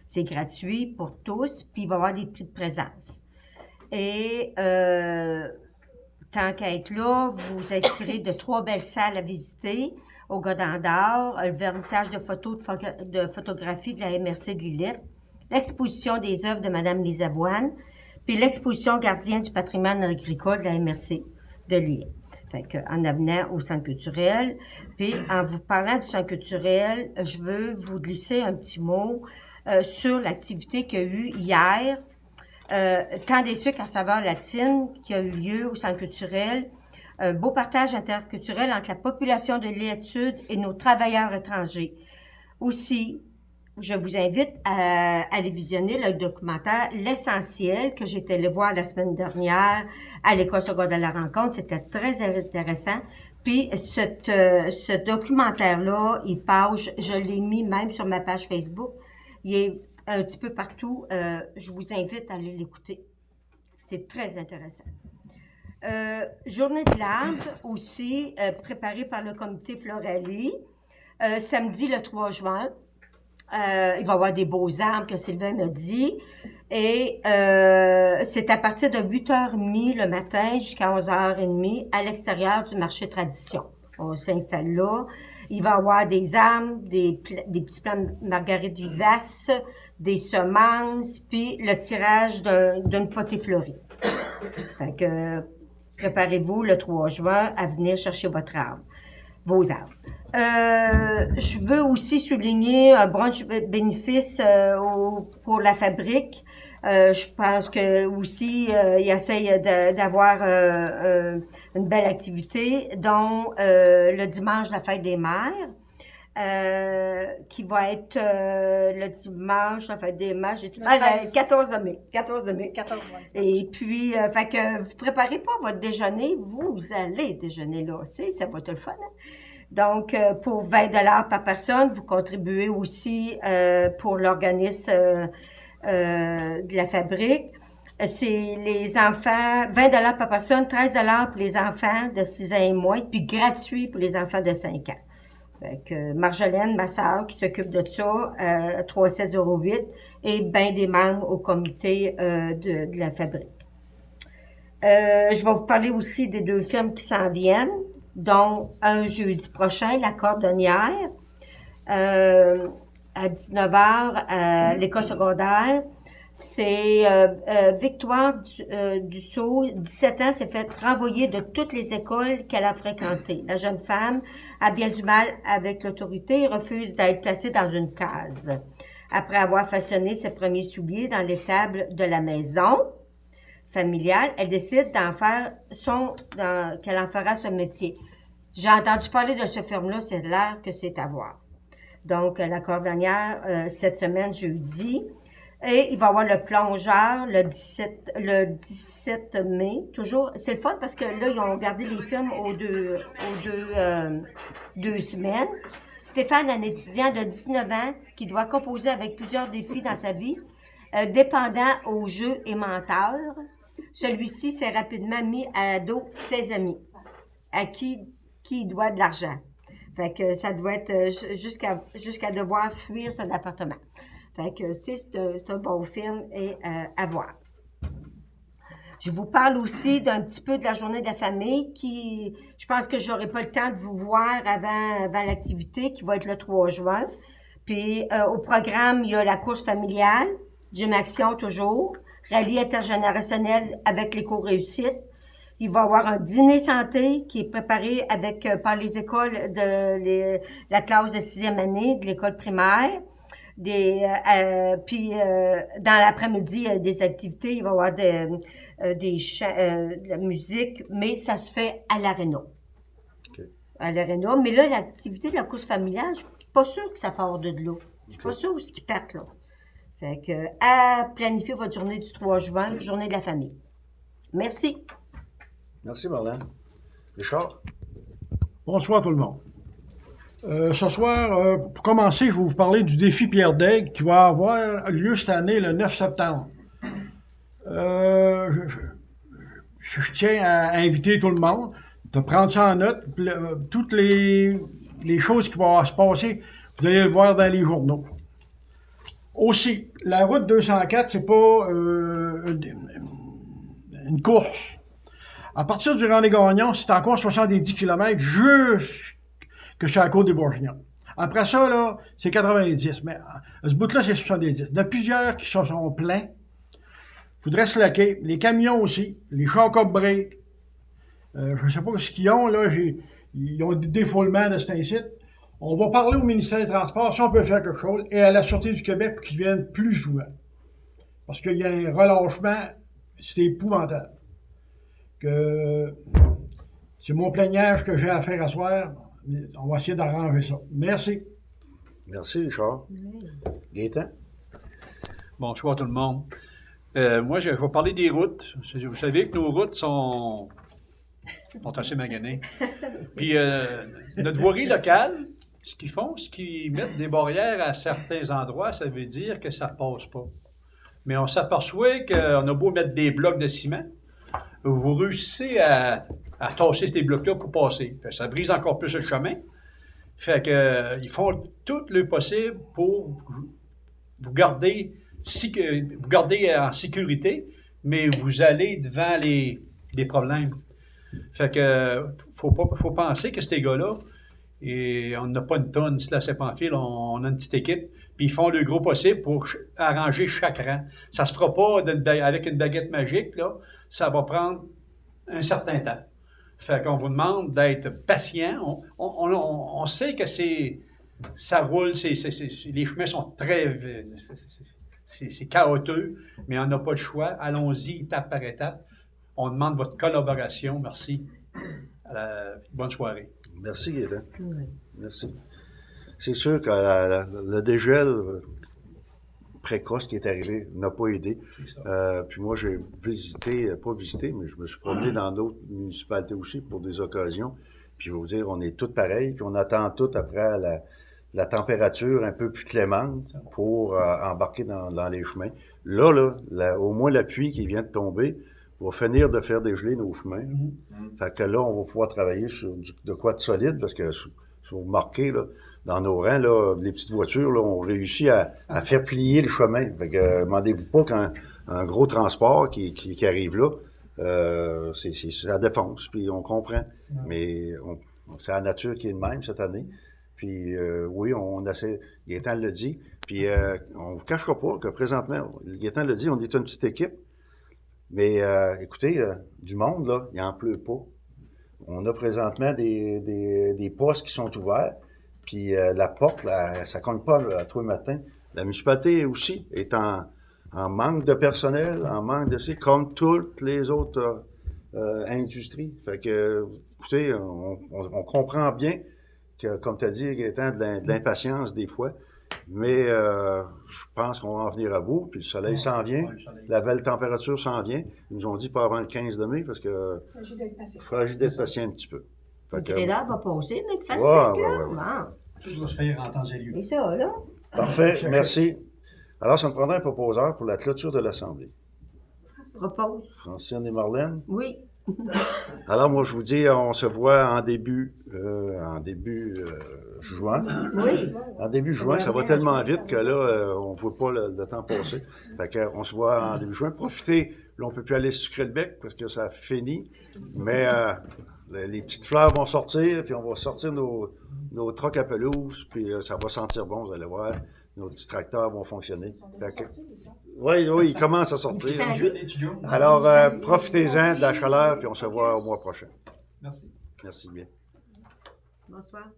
C'est gratuit pour tous, puis il va y avoir des prix de présence. Et tant qu'à être là, vous vous inspirez de 3 belles salles à visiter au Godendard, le vernissage de photos de photographie de la MRC de Lillette, l'exposition des œuvres de Mme Lisavoine, puis l'exposition Gardien du patrimoine agricole de la MRC de Lillette. Fait que, en avenant au Centre culturel. Puis, en vous parlant du Centre culturel, je veux vous glisser un petit mot sur l'activité qu'il y a eu hier, Temps des sucres à saveur latine qui a eu lieu au Centre culturel. Un beau partage interculturel entre la population de Lillette Sud et nos travailleurs étrangers. Aussi, je vous invite à aller visionner le documentaire L'Essentiel que j'étais allée voir la semaine dernière à l'École secondaire de la rencontre. C'était très intéressant. Puis, ce documentaire-là, il passe, je l'ai mis même sur ma page Facebook. Il est un petit peu partout. Je vous invite à aller l'écouter. C'est très intéressant. Journée de l'arbre aussi, préparée par le comité Floralie. Samedi, le 3 juin. Il va y avoir des beaux arbres que Sylvain m'a dit. Et c'est à partir de 8h30 le matin jusqu'à 11h30 à l'extérieur du marché Tradition. On s'installe là. Il va y avoir des arbres, des petits plants de marguerite vivace, des semences, puis le tirage d'une potée fleurie. Fait que préparez-vous le 3 juin à venir chercher vos arbres. Je veux aussi souligner un brunch bénéfice pour la fabrique. Je pense que aussi il essaye d'avoir une belle activité, dont le dimanche la fête des mères, qui va être le dimanche la fête des mères. Le 14 mai. 14 mai. 14 mai. Et puis, fait que vous préparez pas votre déjeuner, vous allez déjeuner là aussi, ça va être le fun. Hein? Donc, pour 20 $ par personne, vous contribuez aussi pour l'organisme de la fabrique. C'est les enfants, 20 $ par personne, 13 $ pour les enfants de 6 ans et moins, puis gratuit pour les enfants de 5 ans. Fait que Marjolaine, ma sœur, qui s'occupe de ça, 3708, et bien des membres au comité de la fabrique. Je vais vous parler aussi des 2 films qui s'en viennent, dont un jeudi prochain, La Cordonnière, à 19h à l'école secondaire. C'est Victoire Dussault, 17 ans, s'est fait renvoyer de toutes les écoles qu'elle a fréquentées. La jeune femme a bien du mal avec l'autorité et refuse d'être placée dans une case. Après avoir façonné ses premiers souliers dans l'étable de la maison familiale, elle décide qu'elle en fera son métier. J'ai entendu parler de ce film-là, c'est l'air que c'est à voir. Donc, La Cordonnière, cette semaine, jeudi. Et il va y avoir Le Plongeur le 17 mai. Toujours, c'est le fun parce que là, ils ont gardé les films aux deux semaines. Stéphane, un étudiant de 19 ans qui doit composer avec plusieurs défis dans sa vie, dépendant aux jeux et menteur. Celui-ci s'est rapidement mis à dos ses amis, à qui il doit de l'argent. Fait que ça doit être jusqu'à devoir fuir son appartement. Fait que c'est un bon film et à voir. Je vous parle aussi d'un petit peu de la journée de la famille qui, je pense que j'aurai pas le temps de vous voir avant l'activité qui va être le 3 juin. Puis au programme, il y a la course familiale, Gym Action toujours, rallye intergénérationnel avec l'éco-réussite. Il va y avoir un dîner santé qui est préparé par les écoles la classe de 6e année de l'école primaire. Puis dans l'après-midi, il y a des activités, il va y avoir des chants, de la musique, mais ça se fait à l'aréna. Okay. À l'aréna. Mais là, l'activité de la course familiale, je suis pas sûre que ça part de là. Je suis pas sûre où ce qu'ils partent là. Fait que à planifier votre journée du 3 juin, journée de la famille. Merci. Merci, Marlène. Richard? Bonsoir tout le monde. Ce soir, pour commencer, je vais vous parler du défi Pierre Daigle qui va avoir lieu cette année le 9 septembre. Je tiens à inviter tout le monde de prendre ça en note. Toutes les choses qui vont se passer, vous allez le voir dans les journaux. Aussi, la route 204, c'est pas une course. À partir du René-Gagnon, c'est encore 70 km jusque sur la côte des Bourguignons. Après ça, là, c'est 90. Mais à ce bout-là, c'est 70. Il y en a plusieurs qui sont pleins. Il faudrait se laquer. Les camions aussi. Les shock-up breaks. Je ne sais pas ce qu'ils ont, là. Ils ont des défoulements de cet incite. On va parler au ministère des Transports si on peut faire quelque chose et à la Sûreté du Québec pour qu'ils viennent plus souvent. Parce qu'il y a un relâchement, c'est épouvantable. C'est mon plaignage que j'ai à faire à soir. On va essayer d'arranger ça. Merci. Merci, Richard. Gaétan? Bonsoir tout le monde. Moi, je vais parler des routes. Vous savez que nos routes sont assez maganées. Puis, notre voirie locale, ce qu'ils font, c'est qu'ils mettent des barrières à certains endroits, ça veut dire que ça ne passe pas. Mais on s'aperçoit qu'on a beau mettre des blocs de ciment, vous réussissez à tasser ces blocs-là pour passer. Fait que ça brise encore plus le chemin. Fait que ils font tout le possible pour vous garder en sécurité, mais vous allez devant les problèmes. Fait que faut penser que ces gars-là, et on n'a pas une tonne, si là c'est pas en fil, on a une petite équipe, puis ils font le gros possible pour arranger chaque rang. Ça se fera pas avec une baguette magique, là. Ça va prendre un certain temps. Fait qu'on vous demande d'être patient. On sait que ça roule, les chemins sont très... C'est chaotique, mais on n'a pas le choix. Allons-y étape par étape. On demande votre collaboration. Merci. Bonne soirée. Merci, Gaétan. Merci. C'est sûr que le dégel précoce qui est arrivé n'a pas aidé. Puis moi, j'ai mais je me suis promené dans d'autres municipalités aussi pour des occasions. Puis je vais vous dire, on est tous pareils, puis on attend tous après la température un peu plus clémente pour embarquer dans les chemins. Là, au moins la pluie qui vient de tomber va finir de faire dégeler nos chemins. Fait que là, on va pouvoir travailler sur de quoi de solide, parce que si vous remarquez, là, dans nos rangs, là, les petites voitures, là, on réussit à faire plier le chemin. Fait que demandez-vous pas qu'un gros transport qui arrive là, c'est la défense, puis on comprend. Mais c'est la nature qui est de même cette année. Puis oui, on essaie, Gaétan l'a dit, puis on ne vous cachera pas que présentement, Gaétan l'a dit, on est une petite équipe, mais écoutez, du monde, là, il n'en pleut pas. On a présentement des postes qui sont ouverts, puis la porte, là, ça ne cogne pas là, à tous les matins. La municipalité aussi est en manque de personnel, en manque de... comme toutes les autres industries. Fait que, écoutez, on comprend bien que, comme tu as dit, Gaétan, de l'impatience des fois, mais je pense qu'on va en venir à bout, puis le soleil s'en vient, la belle température s'en vient. Ils nous ont dit pas avant le 15 de mai, parce que il faudrait d'être patient un petit peu. Le crédit va passer, mais que facile, là. Tout va se faire en temps et lieu. Et ça, là. Parfait, merci. Alors, ça me prendrait un proposeur pour la clôture de l'Assemblée. Propose. Francine et Marlène? Oui. Alors, moi, je vous dis, on se voit en début juin. Oui. En début juin, ça va tellement vite que là, on ne voit pas le temps passer. Fait qu'on se voit en début juin. Profitez, là, on ne peut plus aller sucrer le bec parce que ça finit. Mais les petites fleurs vont sortir, puis on va sortir nos trocs à pelouse, puis ça va sentir bon, vous allez voir. Nos petits tracteurs vont fonctionner. Oui, ils commencent à sortir. Alors, profitez-en de la chaleur, puis on se voit au mois prochain. Merci. Merci bien. Bonsoir.